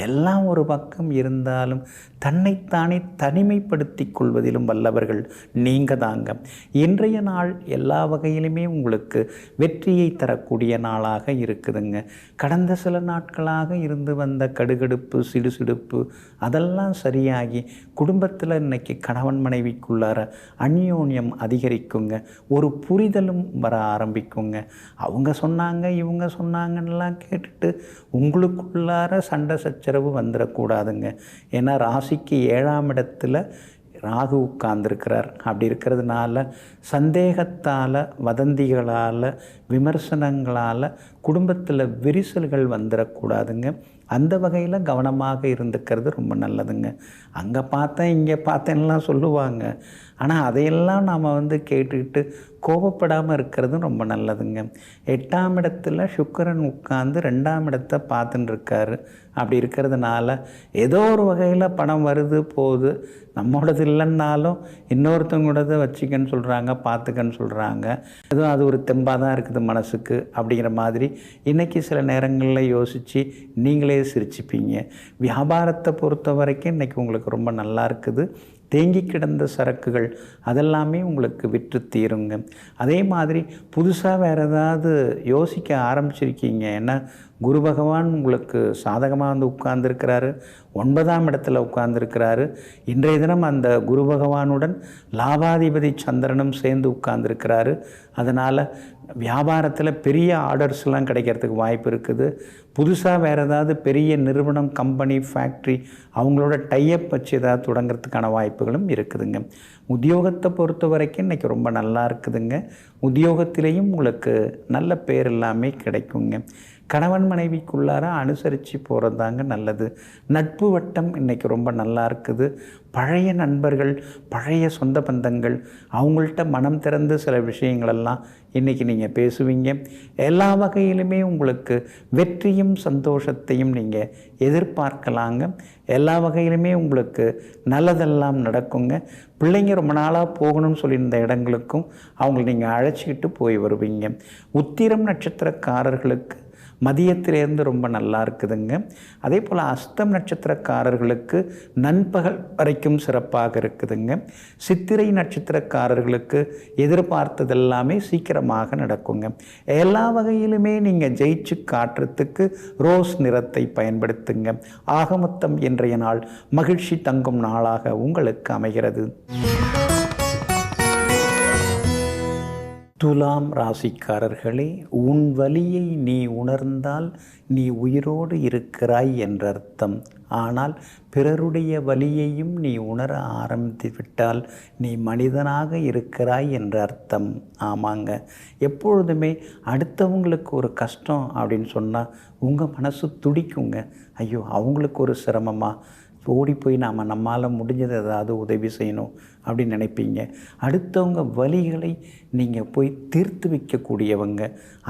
எல்லாம் ஒரு பக்கம் இருந்தாலும் தன்னைத்தானே தனிமைப்படுத்தி கொள்வதிலும் வல்லவர்கள் நீங்கள் தாங்க. இன்றைய நாள் எல்லா வகையிலுமே உங்களுக்கு வெற்றியை தரக்கூடிய நாளாக இருக்குதுங்க. கடந்த சில நாட்களாக இருந்து வந்த கடுகடுப்பு, சிடுசிடுப்பு அதெல்லாம் சரியாகி குடும்பத்தில் இன்னைக்கு கணவன் மனைவிக்குள்ளார அந்யோன்யம் அதிகரிக்குங்க. ஒரு புரிதலும் வர ஆரம்பிக்குங்க. அவங்க சொன்னாங்க இவங்க சொன்னாங்கன்னெலாம் கேட்டுட்டு உங்களுக்குள்ளார சண்டை சச்சரவு வந்துடக்கூடாதுங்க. ஏன்னா ராசிக்கு 7ஆம் இடத்துல ராகு உட்கார்ந்துருக்கிறார். அப்படி இருக்கிறதுனால சந்தேகத்தால், வதந்திகளால், விமர்சனங்களால் குடும்பத்தில் விரிசல்கள் வந்துடக்கூடாதுங்க. அந்த வகையில் கவனமாக இருந்துக்கிறது ரொம்ப நல்லதுங்க. அங்கே பார்த்தேன் இங்கே பார்த்தேன்லாம் சொல்லுவாங்க. ஆனால் அதையெல்லாம் நாம் கேட்டுக்கிட்டு கோபப்படாமல் இருக்கிறதும் ரொம்ப நல்லதுங்க. 8ஆம் இடத்துல சுக்கிரன் உட்கார்ந்து 2ஆம் இடத்தை பார்த்துட்டு இருக்காரு. அப்படி இருக்கிறதுனால ஏதோ ஒரு வகையில் பணம் வருது போகுது. நம்மளோடது இல்லைன்னாலும் இன்னொருத்தவங்களோட வச்சுக்கன்னு சொல்கிறாங்க, பார்த்துக்கன்னு சொல்கிறாங்க. எதுவும் அது ஒரு தெம்பாக தான் இருக்குது மனசுக்கு அப்படிங்கிற மாதிரி இன்றைக்கி சில நேரங்களில் யோசித்து நீங்களே சிரிச்சுப்பீங்க. வியாபாரத்தை பொறுத்த வரைக்கும் இன்றைக்கி உங்களுக்கு ரொம்ப நல்லா இருக்குது. தேங்கி கிடந்த சரக்குகள் அதெல்லாமே உங்களுக்கு விற்று தீருங்க. அதே மாதிரி புதுசாக வேறு ஏதாவது யோசிக்க ஆரம்பிச்சிருக்கீங்க. ஏன்னா குரு பகவான் உங்களுக்கு சாதகமாக உட்கார்ந்துருக்கிறாரு, 9ஆம் இடத்துல உட்கார்ந்துருக்கிறாரு. இன்றைய தினம் அந்த குரு பகவானுடன் லாபாதிபதி சந்திரனும் சேர்ந்து உட்கார்ந்துருக்கிறாரு. அதனால் வியாபாரத்தில் பெரிய ஆர்டர்ஸ்லாம் கிடைக்கிறதுக்கு வாய்ப்பு இருக்குது. புதுசாக வேறு ஏதாவது பெரிய நிறுவனம், கம்பெனி, ஃபேக்ட்ரி அவங்களோட டைஅப் வச்சு ஏதாவது தொடங்கிறதுக்கான வாய்ப்புகளும் இருக்குதுங்க. உத்தியோகத்தை பொறுத்த வரைக்கும் இன்றைக்கி ரொம்ப நல்லா இருக்குதுங்க. உத்தியோகத்திலையும் உங்களுக்கு நல்ல பேர் எல்லாமே கிடைக்குங்க. கணவன் மனைவிக்குள்ளார அனுசரித்து போகிறது தாங்க நல்லது. நட்பு வட்டம் இன்றைக்கி ரொம்ப நல்லா இருக்குது. பழைய நண்பர்கள், பழைய சொந்த பந்தங்கள் அவங்கள்ட்ட மனம் திறந்து சில விஷயங்களெல்லாம் இன்றைக்கி நீங்கள் பேசுவீங்க. எல்லா வகையிலுமே உங்களுக்கு வெற்றியும் சந்தோஷத்தையும் நீங்கள் எதிர்பார்க்கலாங்க. எல்லா வகையிலுமே உங்களுக்கு நல்லதெல்லாம் நடக்குங்க. பிள்ளைங்க ரொம்ப நாளாக போகணும்னு சொல்லியிருந்த இடங்களுக்கும் அவங்களை நீங்கள் அழைச்சிக்கிட்டு போய் வருவீங்க. உத்திரம் நட்சத்திரக்காரர்களுக்கு மதியத்திலேருந்து ரொம்ப நல்லா இருக்குதுங்க. அதே போல் அஸ்தம் நட்சத்திரக்காரர்களுக்கு நண்பகல் வரைக்கும் சிறப்பாக இருக்குதுங்க. சித்திரை நட்சத்திரக்காரர்களுக்கு எதிர்பார்த்ததெல்லாமே சீக்கிரமாக நடக்குங்க. எல்லா வகையிலுமே நீங்கள் ஜெயிச்சு காட்டுறதுக்கு ரோஸ் நிறத்தை பயன்படுத்துங்க. ஆகமொத்தம் இன்றைய நாள் மகிழ்ச்சி தங்கும் நாளாக உங்களுக்கு அமைகிறது. துலாம் ராசிக்காரர்களே, உன் வலியை நீ உணர்ந்தால் நீ உயிரோடு இருக்கிறாய் என்ற அர்த்தம். ஆனால் பிறருடைய வலியையும் நீ உணர ஆரம்பித்து விட்டால் நீ மனிதனாக இருக்கிறாய் என்ற அர்த்தம். ஆமாங்க, எப்பொழுதுமே அடுத்தவங்களுக்கு ஒரு கஷ்டம் அப்படின்னு சொன்னால் உங்கள் மனசு துடிக்குங்க. ஐயோ அவங்களுக்கு ஒரு சிரமமாக ஓடி போய் நம்மால் முடிஞ்சது ஏதாவது உதவி செய்யணும் அப்படின்னு நினைப்பீங்க. அடுத்தவங்க வலிகளை நீங்கள் போய் தீர்த்து வைக்கக்கூடியவங்க.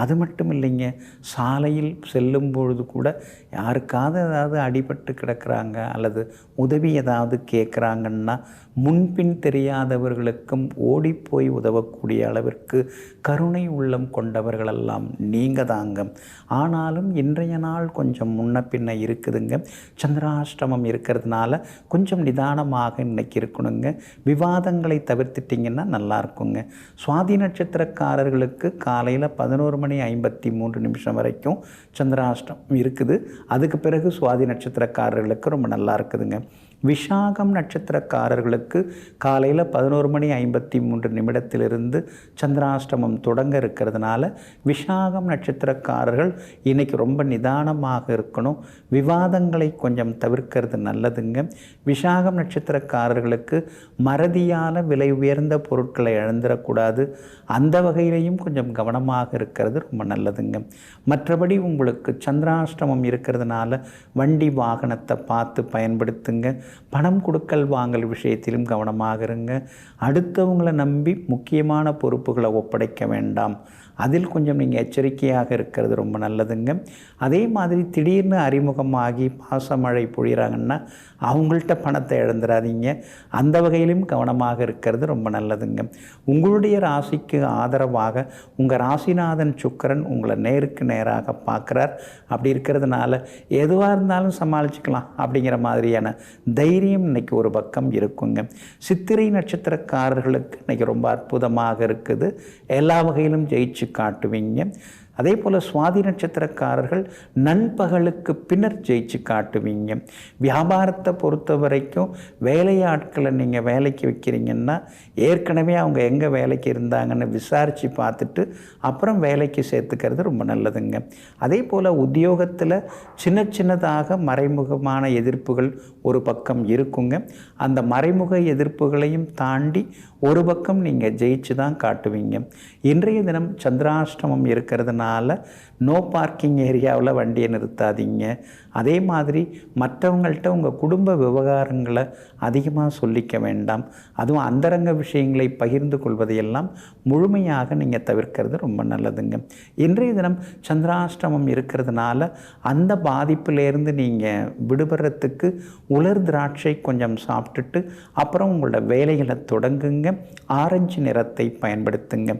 அது மட்டும் இல்லைங்க, சாலையில் செல்லும் பொழுது கூட யாருக்காவது ஏதாவது அடிபட்டு கிடக்கிறாங்க அல்லது உதவி ஏதாவது கேட்குறாங்கன்னா முன்பின் தெரியாதவர்களுக்கும் ஓடிப்போய் உதவக்கூடிய அளவிற்கு கருணை உள்ளம் கொண்டவர்களெல்லாம் நீங்கள் தாங்க. ஆனாலும் இன்றைய நாள் கொஞ்சம் முன்ன பின்ன இருக்குதுங்க. சந்திராஷ்டமம் இருக்கிறதுனால கொஞ்சம் நிதானமாக இன்னைக்கு இருக்கணுங்க. விவாதங்களை தவிர்த்துட்டிங்கன்னா நல்லா இருக்குங்க. சுவாதி நட்சத்திரக்காரர்களுக்கு காலையில் 11:53 வரைக்கும் சந்திராஷ்டமம் இருக்குது. அதுக்கு பிறகு சுவாதி நட்சத்திரக்காரர்களுக்கு ரொம்ப நல்லா இருக்குதுங்க. விஷாகம் நட்சத்திரக்காரர்களுக்கு காலையில் 11:53 சந்திராஷ்டமம் தொடங்க இருக்கிறதுனால விஷாகம் நட்சத்திரக்காரர்கள் இன்றைக்கி ரொம்ப நிதானமாக இருக்கணும். விவாதங்களை கொஞ்சம் தவிர்க்கிறது நல்லதுங்க. விஷாகம் நட்சத்திரக்காரர்களுக்கு மறதியால் விலை உயர்ந்த பொருட்களை இழந்துடக்கூடாது. அந்த வகையிலையும் கொஞ்சம் கவனமாக இருக்கிறது ரொம்ப நல்லதுங்க. மற்றபடி உங்களுக்கு சந்திராஷ்டமம் இருக்கிறதுனால வண்டி வாகனத்தை பார்த்து பயன்படுத்துங்க. பணம் கொடுக்கல் வாங்கல் விஷயத்திலும் கவனமாக இருங்க. அடுத்தவங்களை நம்பி முக்கியமான பொறுப்புகளை ஒப்படைக்க வேண்டாம். அதில் கொஞ்சம் நீங்கள் எச்சரிக்கையாக இருக்கிறது ரொம்ப நல்லதுங்க. அதே மாதிரி திடீர்னு அறிமுகமாகி பாசமழை பொழிகிறாங்கன்னா அவங்கள்ட்ட பணத்தை இழந்துடாதீங்க. அந்த வகையிலும் கவனமாக இருக்கிறது ரொம்ப நல்லதுங்க. உங்களுடைய ராசிக்கு ஆதரவாக உங்கள் ராசிநாதன் சுக்கிரன் உங்களை நேருக்கு நேராக பார்க்குறார். அப்படி இருக்கிறதுனால எதுவாக இருந்தாலும் சமாளிச்சுக்கலாம் அப்படிங்கிற மாதிரியான தைரியம் இன்றைக்கி ஒரு பக்கம் இருக்குங்க. சித்திரை நட்சத்திரக்காரர்களுக்கு இன்றைக்கி ரொம்ப அற்புதமாக இருக்குது. எல்லா வகையிலும் ஜெயிச்சு காட்டுவீங்க. அதே போல் சுவாதி நட்சத்திரக்காரர்கள் நண்பகலுக்கு பின்னர் ஜெயிச்சு காட்டுவீங்க. வியாபாரத்தை பொறுத்த வரைக்கும் வேலையாட்களை நீங்கள் வேலைக்கு வைக்கிறீங்கன்னா ஏற்கனவே அவங்க எங்கே வேலைக்கு இருந்தாங்கன்னு விசாரித்து பார்த்துட்டு அப்புறம் வேலைக்கு சேர்த்துக்கிறது ரொம்ப நல்லதுங்க. அதே போல் உத்தியோகத்தில் சின்னதாக மறைமுகமான எதிர்ப்புகள் ஒரு பக்கம் இருக்குங்க. அந்த மறைமுக எதிர்ப்புகளையும் தாண்டி ஒரு பக்கம் நீங்கள் ஜெயிச்சு தான் காட்டுவீங்க. இன்றைய தினம் சந்திராஷ்டமம் இருக்கிறதுனால நோ பார்க்கிங் ஏரியாவில் வண்டியை நிறுத்தாதீங்க. அதே மாதிரி மற்றவங்கள்ட்ட உங்கள் குடும்ப விவகாரங்களை அதிகமாக சொல்லிக்க வேண்டாம். அதுவும் அந்தரங்க விஷயங்களை பகிர்ந்து கொள்வதையெல்லாம் முழுமையாக நீங்கள் தவிர்க்கிறது ரொம்ப நல்லதுங்க. இன்றைய தினம் சந்திராஷ்டமம் இருக்கிறதுனால அந்த பாதிப்பிலேருந்து நீங்கள் விடுபடுறதுக்கு உலர் திராட்சை கொஞ்சம் சாப்பிட்டுட்டு அப்புறம் உங்களோட வேலைகளை தொடங்குங்க. ஆரஞ்சு நிறத்தை பயன்படுத்துங்க.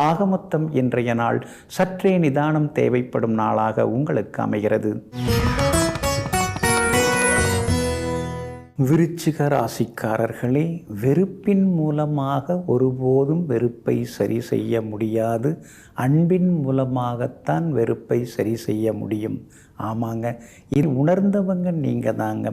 ஆக மொத்தம் இன்றைய நாள் சற்றே நிதானம் தேவைப்படும் நாளாக உங்களுக்கு அமைகிறது. விருச்சிக ராசிக்காரர்களே, வெறுப்பின் மூலமாக ஒருபோதும் வெறுப்பை சரி செய்ய முடியாது. அன்பின் மூலமாகத்தான் வெறுப்பை சரி செய்ய முடியும். ஆமாங்க, இது உணர்ந்தவங்க நீங்கள் தாங்க.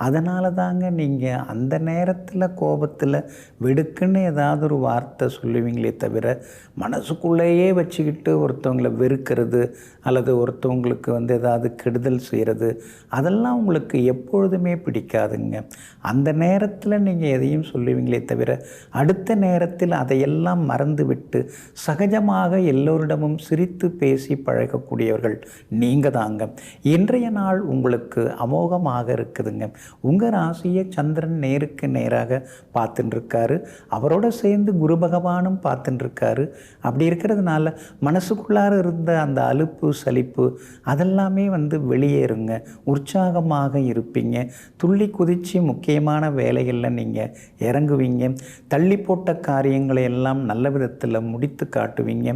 அதனால தாங்க நீங்கள் அந்த நேரத்தில் கோபத்தில் வெடுக்குன்னு ஏதாவது ஒரு வார்த்தை சொல்லுவீங்களே தவிர மனசுக்குள்ளேயே வச்சுக்கிட்டு ஒருத்தவங்களை வெறுக்கிறது அல்லது ஒருத்தவங்களுக்கு ஏதாவது கெடுதல் செய்கிறது அதெல்லாம் உங்களுக்கு எப்பொழுதுமே பிடிக்காதுங்க. அந்த நேரத்தில் நீங்கள் எதையும் சொல்லுவீங்களே தவிர அடுத்த நேரத்தில் அதையெல்லாம் மறந்துவிட்டு சகஜமாக எல்லோரிடமும் சிரித்து பேசி பழகக்கூடியவர்கள் நீங்கள் தாங்க. இன்றைய நாள் உங்களுக்கு அமோகமாக இருக்குதுங்க. உங்கள் ராசியை சந்திரன் நேருக்கு நேராக பார்த்துட்டுருக்காரு. அவரோட சேர்ந்து குரு பகவானும் பார்த்துட்டுருக்காரு. அப்படி இருக்கிறதுனால மனசுக்குள்ளார இருந்த அந்த அலுப்பு சலிப்பு அதெல்லாமே வெளியேறுங்க. உற்சாகமாக இருப்பீங்க. துள்ளி குதித்து முக்கியமான வேலைகளில் நீங்கள் இறங்குவீங்க. தள்ளி போட்ட காரியங்களை எல்லாம் நல்ல விதத்தில் முடித்து காட்டுவீங்க.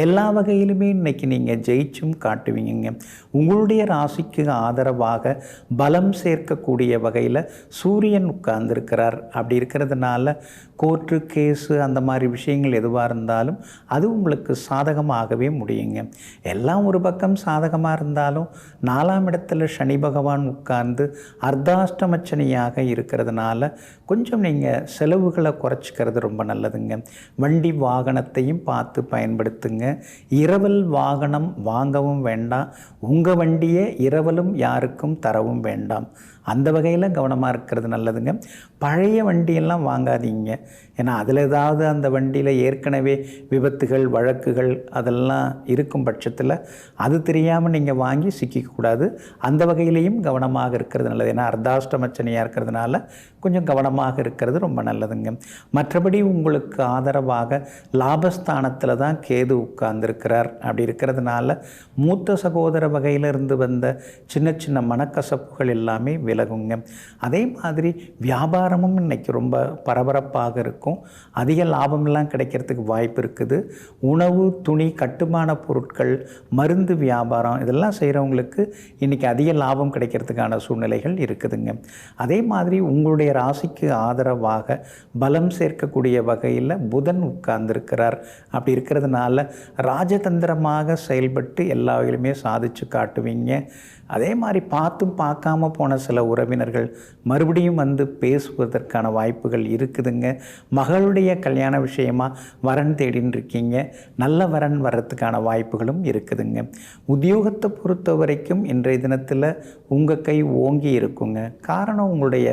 எல்லா வகையிலுமே இன்றைக்கி நீங்கள் ஜெயிச்சும் காட்டுவீங்க. உங்களுடைய ராசிக்கு ஆதரவாக பலம் சேர்க்கக்கூடிய வகையில் சூரியன் உட்கார்ந்துருக்கிறார். அப்படி இருக்கிறதுனால கோர்ட்டு கேஸு அந்த மாதிரி விஷயங்கள் எதுவாக இருந்தாலும் அது உங்களுக்கு சாதகமாகவே முடியுங்க. எல்லாம் ஒரு பக்கம் சாதகமாக இருந்தாலும் 4ஆம் இடத்துல சனி பகவான் உட்கார்ந்து அர்த்தாஷ்டமச்சனியாக இருக்கிறதுனால கொஞ்சம் நீங்கள் செலவுகளை குறைச்சிக்கிறது ரொம்ப நல்லதுங்க. வண்டி வாகனத்தையும் பார்த்து பயன்படுத்துங்க. இரவல் வாகனம் வாங்கவும் வேண்டாம். உங்கள் வண்டியை இரவலும் யாருக்கும் தரவும் வேண்டாம். அந்த வகையில் கவனமாக இருக்கிறது நல்லதுங்க. பழைய வண்டியெல்லாம் வாங்காதீங்க. ஏன்னா அதில் ஏதாவது அந்த வண்டியில் ஏற்கனவே விபத்துகள் வழக்குகள் அதெல்லாம் இருக்கும் பட்சத்தில் அது தெரியாமல் நீங்கள் வாங்கி சிக்கிக்கூடாது. அந்த வகையிலையும் கவனமாக இருக்கிறது நல்லது. ஏன்னா அர்த்தாஷ்டமச்சனியாக இருக்கிறதுனால கொஞ்சம் கவனமாக இருக்கிறது ரொம்ப நல்லதுங்க. மற்றபடி உங்களுக்கு ஆதரவாக லாபஸ்தானத்தில் தான் கேது உட்கார்ந்துருக்கிறார். அப்படி இருக்கிறதுனால மூத்த சகோதர வகையிலிருந்து வந்த சின்ன மனக்கசப்புகள் எல்லாமே விலகுங்க. அதே மாதிரி வியாபாரமும் இன்றைக்கி ரொம்ப பரபரப்பாக இருக்கும். அதிக லாபமெல்லாம் கிடைக்கிறதுக்கு வாய்ப்பு இருக்குது. உணவு, துணி, கட்டுமான பொருட்கள், மருந்து வியாபாரம் இதெல்லாம் செய்கிறவங்களுக்கு இன்றைக்கி அதிக லாபம் கிடைக்கிறதுக்கான சூழ்நிலைகள் இருக்குதுங்க. அதே மாதிரி உங்களுடைய ராசிக்கு ஆதரவாக பலம் சேர்க்கக்கூடிய வகையில் புதன் உட்கார்ந்துருக்கிறார். அப்படி இருக்கிறதுனால ராஜதந்திரமாக செயல்பட்டு எல்லா வகையிலுமே சாதிச்சு காட்டுவீங்க. அதே மாதிரி பார்த்தும் பார்க்காம போன சில உறவினர்கள் மறுபடியும் பேசுவதற்கான வாய்ப்புகள் இருக்குதுங்க. மகளுடைய கல்யாண விஷயமாக வரன் தேடின்னு இருக்கீங்க. நல்ல வரன் வர்றதுக்கான வாய்ப்புகளும் இருக்குதுங்க. உத்தியோகத்தை பொறுத்த வரைக்கும் இன்றைய தினத்தில் உங்கள் கை ஓங்கி இருக்குங்க. காரணம் உங்களுடைய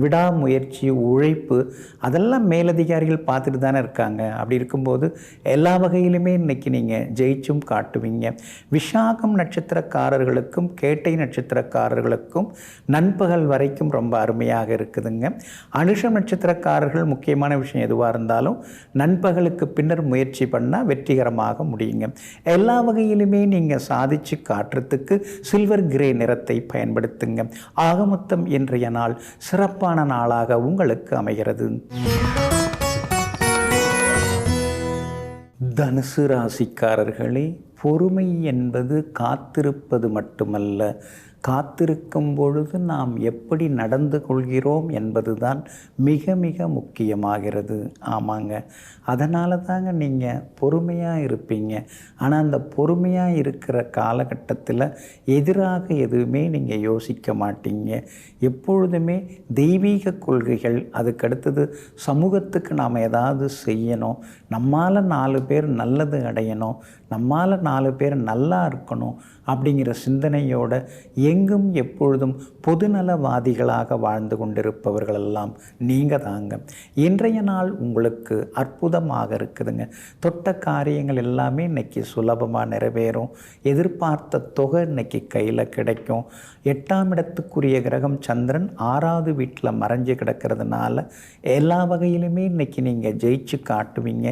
விடாமுயற்சி, உழைப்பு அதெல்லாம் மேலதிகாரிகள் பார்த்துட்டு தானே இருக்காங்க. அப்படி இருக்கும்போது எல்லா வகையிலுமே இன்றைக்கி நீங்கள் ஜெயிச்சும் காட்டுவீங்க. விஷாகம் நட்சத்திரக்காரர்களுக்கும் கேட்டை நட்சத்திரக்காரர்களுக்கும் நண்பகல் வரைக்கும் ரொம்ப அருமையாக இருக்குதுங்க. அனுஷம் நட்சத்திரக்காரர்கள் முக்கியமான விஷயம் எதுவாக இருந்தாலும் நண்பகலுக்கு பின்னர் முயற்சி பண்ணால் வெற்றிகரமாக முடியுங்க. எல்லா வகையிலுமே நீங்கள் சாதிச்சு காட்டுறதுக்கு சில்வர் கிரே நிறத்தை பயன்படுத்துங்க. ஆக மொத்தம் இன்றைய நாள் சிறப்பான நாளாக உங்களுக்கு அமைகிறது. தனுசு ராசிக்காரர்களே, பொறுமை என்பது காத்திருப்பது மட்டுமல்ல, காத்திருக்கும் பொழுது நாம் எப்படி நடந்து கொள்கிறோம் என்பதுதான் மிக மிக முக்கியமாகிறது. ஆமாங்க, அதனால தாங்க நீங்கள் பொறுமையாக இருப்பீங்க. ஆனால் அந்த பொறுமையாக இருக்கிற காலகட்டத்தில் எதிராக எதுவுமே நீங்கள் யோசிக்க மாட்டீங்க. எப்பொழுதுமே தெய்வீக கொள்கைகள், அதுக்கடுத்தது சமூகத்துக்கு நாம் ஏதாவது செய்யணும், நம்மால் 4 பேர் நல்லது அடையணும், நம்மால் 4 பேர் நல்லா இருக்கணும் அப்படிங்கிற சிந்தனையோட எங்கும் எப்பொழுதும் பொதுநலவாதிகளாக வாழ்ந்து கொண்டிருப்பவர்களெல்லாம் நீங்கள் தாங்க. இன்றைய நாள் உங்களுக்கு அற்புதமாக இருக்குதுங்க. தொட்ட காரியங்கள் எல்லாமே இன்றைக்கி சுலபமாக நிறைவேறும். எதிர்பார்த்த தொகை இன்றைக்கி கையில் கிடைக்கும். 8ஆம் இடத்துக்குரிய கிரகம் சந்திரன் 6வது வீட்டில் மறைஞ்சு கிடக்கிறதுனால எல்லா வகையிலுமே இன்றைக்கி நீங்கள் ஜெயிச்சு காட்டுவீங்க.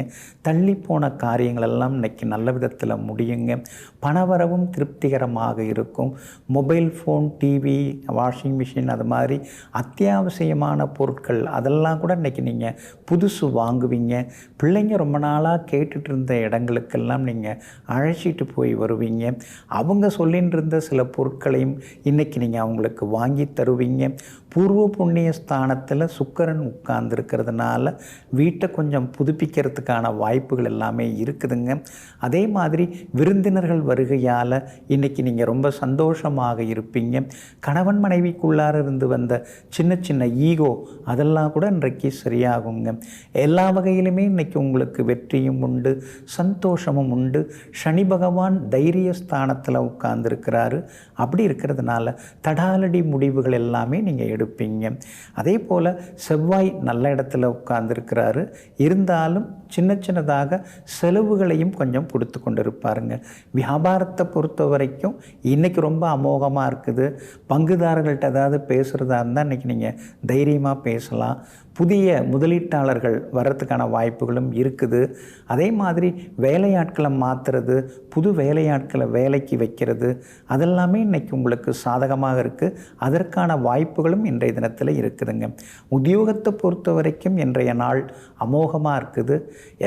தள்ளி போன காரியங்களெல்லாம் இன்றைக்கி நல்ல விதத்தில் முடியுங்க. பணவரவும் திருப்திகரமாக இருக்கும். Mobile phone, TV, washing machine, அது மாதிரி அத்தியாவசியமான பொருட்கள் அதெல்லாம் கூட இன்றைக்கி நீங்கள் புதுசு வாங்குவீங்க. பிள்ளைங்க ரொம்ப நாளாக கேட்டுட்டு இருந்த இடங்களுக்கெல்லாம் நீங்கள் அழைச்சிட்டு போய் வருவீங்க. அவங்க சொல்லின்னு இருந்த சில பொருட்களையும் இன்றைக்கி நீங்கள் அவங்களுக்கு வாங்கி தருவீங்க. பூர்வ புண்ணிய ஸ்தானத்தில் சுக்கிரன் உட்கார்ந்துருக்கிறதுனால வீட்டை கொஞ்சம் புதுப்பிக்கிறதுக்கான வாய்ப்புகள் எல்லாமே இருக்குதுங்க. அதே மாதிரி விருந்தினர்கள் வருகையால் இன்றைக்கி நீங்கள் ரொம்ப சந்தோஷமாக இருப்பீங்க. கணவன் மனைவிக்குள்ளார இருந்து வந்த சின்ன சின்ன ஈகோ அதெல்லாம் கூட இன்றைக்கு சரியாகுங்க. எல்லா வகையிலுமே இன்றைக்கி உங்களுக்கு வெற்றியும் உண்டு, சந்தோஷமும் உண்டு. சனி பகவான் தைரிய ஸ்தானத்தில் உட்கார்ந்துருக்கிறாரு. அப்படி இருக்கிறதுனால தடாலடி முடிவுகள் எல்லாமே நீங்கள் எடுப்பீங்க. அதே போல் செவ்வாய் நல்ல இடத்துல உட்கார்ந்துருக்கிறாரு. இருந்தாலும் சின்ன சின்னதாக செலவுகளையும் கொஞ்சம் கொடுத்து கொண்டு இருப்பாருங்க. வியாபாரத்தை பொறுத்த வரைக்கும் இன்றைக்கி ரொம்ப அமோகமாக இருக்குது. பங்குதாரர்கள்ட்ட ஏதாவது பேசுகிறதா இருந்தால் இன்றைக்கி நீங்கள் தைரியமாக பேசலாம். புதிய முதலீட்டாளர்கள் வர்றதுக்கான வாய்ப்புகளும் இருக்குது. அதே மாதிரி வேலையாட்களை மாற்றுறது, புது வேலையாட்களை வேலைக்கு வைக்கிறது, அதெல்லாமே இன்றைக்கி உங்களுக்கு சாதகமாக இருக்குது. அதற்கான வாய்ப்புகளும் இன்றைய தினத்தில் இருக்குதுங்க. உத்தியோகத்தை பொறுத்த வரைக்கும் இன்றைய நாள் அமோகமாக இருக்குது.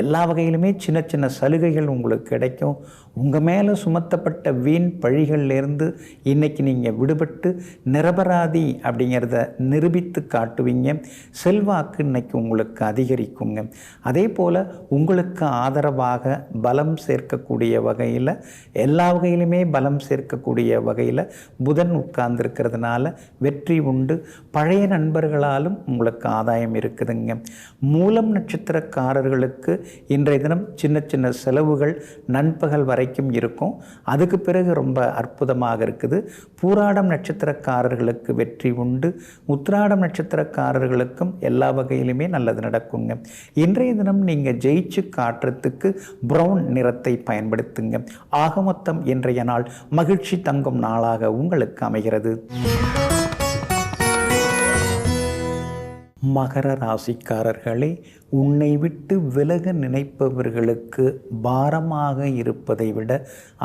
எல்லா வகையிலுமே சின்ன சின்ன சலுகைகள் உங்களுக்கு கிடைக்கும். உங்கள் மேலே சுமத்தப்பட்ட வீண் பழிகள்லேருந்து இன்றைக்கி நீங்கள் விடுபட்டு நிரபராதி அப்படிங்கிறத நிரூபித்து காட்டுவீங்க. செல்வாக்கு இன்றைக்கி உங்களுக்கு அதிகரிக்குங்க. அதே போல் உங்களுக்கு ஆதரவாக பலம் சேர்க்கக்கூடிய வகையில், எல்லா வகையிலுமே பலம் சேர்க்கக்கூடிய வகையில் புதன் உட்கார்ந்துருக்கிறதுனால வெற்றி உண்டு. பழைய நண்பர்களாலும் உங்களுக்கு ஆதாயம் இருக்குதுங்க. மூலம் நட்சத்திரக்காரர்களுக்கு இன்றைய தினம் சின்ன சின்ன செலவுகள் நண்பகல் வரைக்கும் இருக்கும். அதுக்கு பிறகு ரொம்ப அற்புதமாக இருக்குது. பூராடம் நட்சத்திரக்காரர்களுக்கு வெற்றி உண்டு. உத்திராடம் நட்சத்திரக்காரர்களுக்கும் எல்லா வகையிலுமே நல்லது நடக்குங்க. இன்றைய தினம் நீங்கள் ஜெயிச்சு காட்டுறதுக்கு பிரவுன் நிறத்தை பயன்படுத்துங்க. ஆக மொத்தம் இன்றைய நாள் மகிழ்ச்சி தங்கும் நாளாக உங்களுக்கு அமைகிறது. மகர ராசிக்காரர்களே, உன்னை விட்டு விலக நினைப்பவர்களுக்கு பாரமாக இருப்பதை விட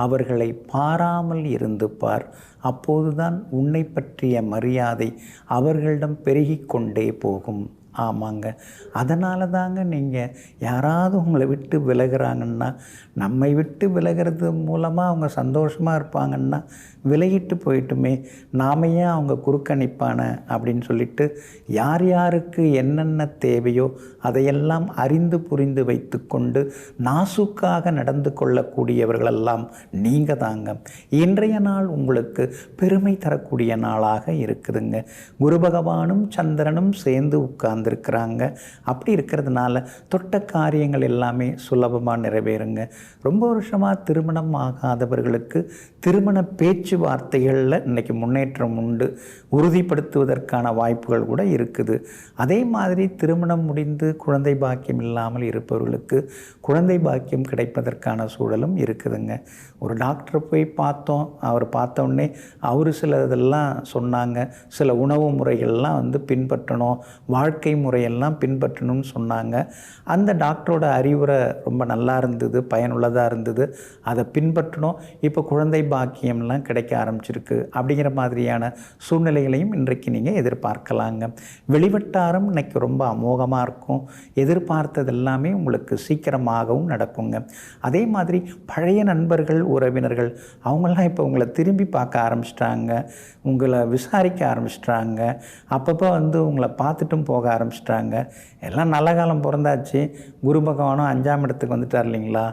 அவர்களை பாராமல் இருந்து பார். அப்போதுதான் உன்னை பற்றிய மரியாதை அவர்களிடம் பெருகிக்கொண்டே போகும். ஆமாங்க, அதனால தாங்க நீங்கள் யாராவது உங்களை விட்டு விலகிறாங்கன்னா, நம்மை விட்டு விலகிறது மூலமாக அவங்க சந்தோஷமாக இருப்பாங்கன்னா விலகிட்டு போயிட்டுமே, நாம ஏன் அவங்க குறுக்க நிற்பான அப்படின்னு சொல்லிட்டு யார் யாருக்கு என்னென்ன தேவையோ அதையெல்லாம் அறிந்து புரிந்து வைத்து கொண்டு நாசுக்காக நடந்து கொள்ளக்கூடியவர்களெல்லாம் நீங்கள் தாங்க. இன்றைய நாள் உங்களுக்கு பெருமை தரக்கூடிய நாளாக இருக்குதுங்க. குரு பகவானும் சந்திரனும் சேர்ந்து உட்கார்ந்து உட்கார்ந்துருக்கிறாங்க. அப்படி இருக்கிறதுனால தொட்ட காரியங்கள் எல்லாமே சுலபமாக நிறைவேறுங்க. ரொம்ப வருஷமாக திருமணம் ஆகாதவர்களுக்கு திருமண பேச்சுவார்த்தைகளில் இன்றைக்கி முன்னேற்றம் உண்டு. உறுதிப்படுத்துவதற்கான வாய்ப்புகள் கூட இருக்குது. அதே மாதிரி திருமணம் முடிந்து குழந்தை பாக்கியம் இல்லாமல் இருப்பவர்களுக்கு குழந்தை பாக்கியம் கிடைப்பதற்கான சூழலும் இருக்குதுங்க. ஒரு டாக்டரை போய் பார்த்தோம். அவர் பார்த்தோன்னே அவர் சில இதெல்லாம் சொன்னாங்க. சில உணவு முறைகள்லாம் பின்பற்றணும், வாழ்க்கை முறையெல்லாம் பின்பற்றணும்னு சொன்னாங்க. அந்த டாக்டரோட அறிவுரை ரொம்ப நல்லா இருந்தது, பயனுள்ளதாக இருந்தது. அதை பின்பற்றணும். இப்போ குழந்தை பாக்கியம்லாம் கிடைக்க ஆரம்பிச்சிருக்கு. அப்படிங்கிற மாதிரியான சூழ்நிலைகளையும் இன்றைக்கு நீங்கள் எதிர்பார்க்கலாங்க. வெளிவட்டாரம் இன்னைக்கு ரொம்ப அமோகமாக இருக்கும். எதிர்பார்த்தது எல்லாமே உங்களுக்கு சீக்கிரமாகவும் நடக்குங்க. அதே மாதிரி பழைய நண்பர்கள், உறவினர்கள் அவங்களாம் இப்போ உங்களை திரும்பி பார்க்க ஆரம்பிச்சிட்டாங்க, உங்களை விசாரிக்க ஆரம்பிச்சிட்டாங்க. அப்பப்போ உங்களை பார்த்துட்டும் போக ஆரம்பிச்சிட்டாங்க. எல்லாம் நல்ல காலம் பிறந்தாச்சு, குரு பகவானும் 5ஆம் இடத்துக்கு வந்துட்டார் இல்லைங்களா?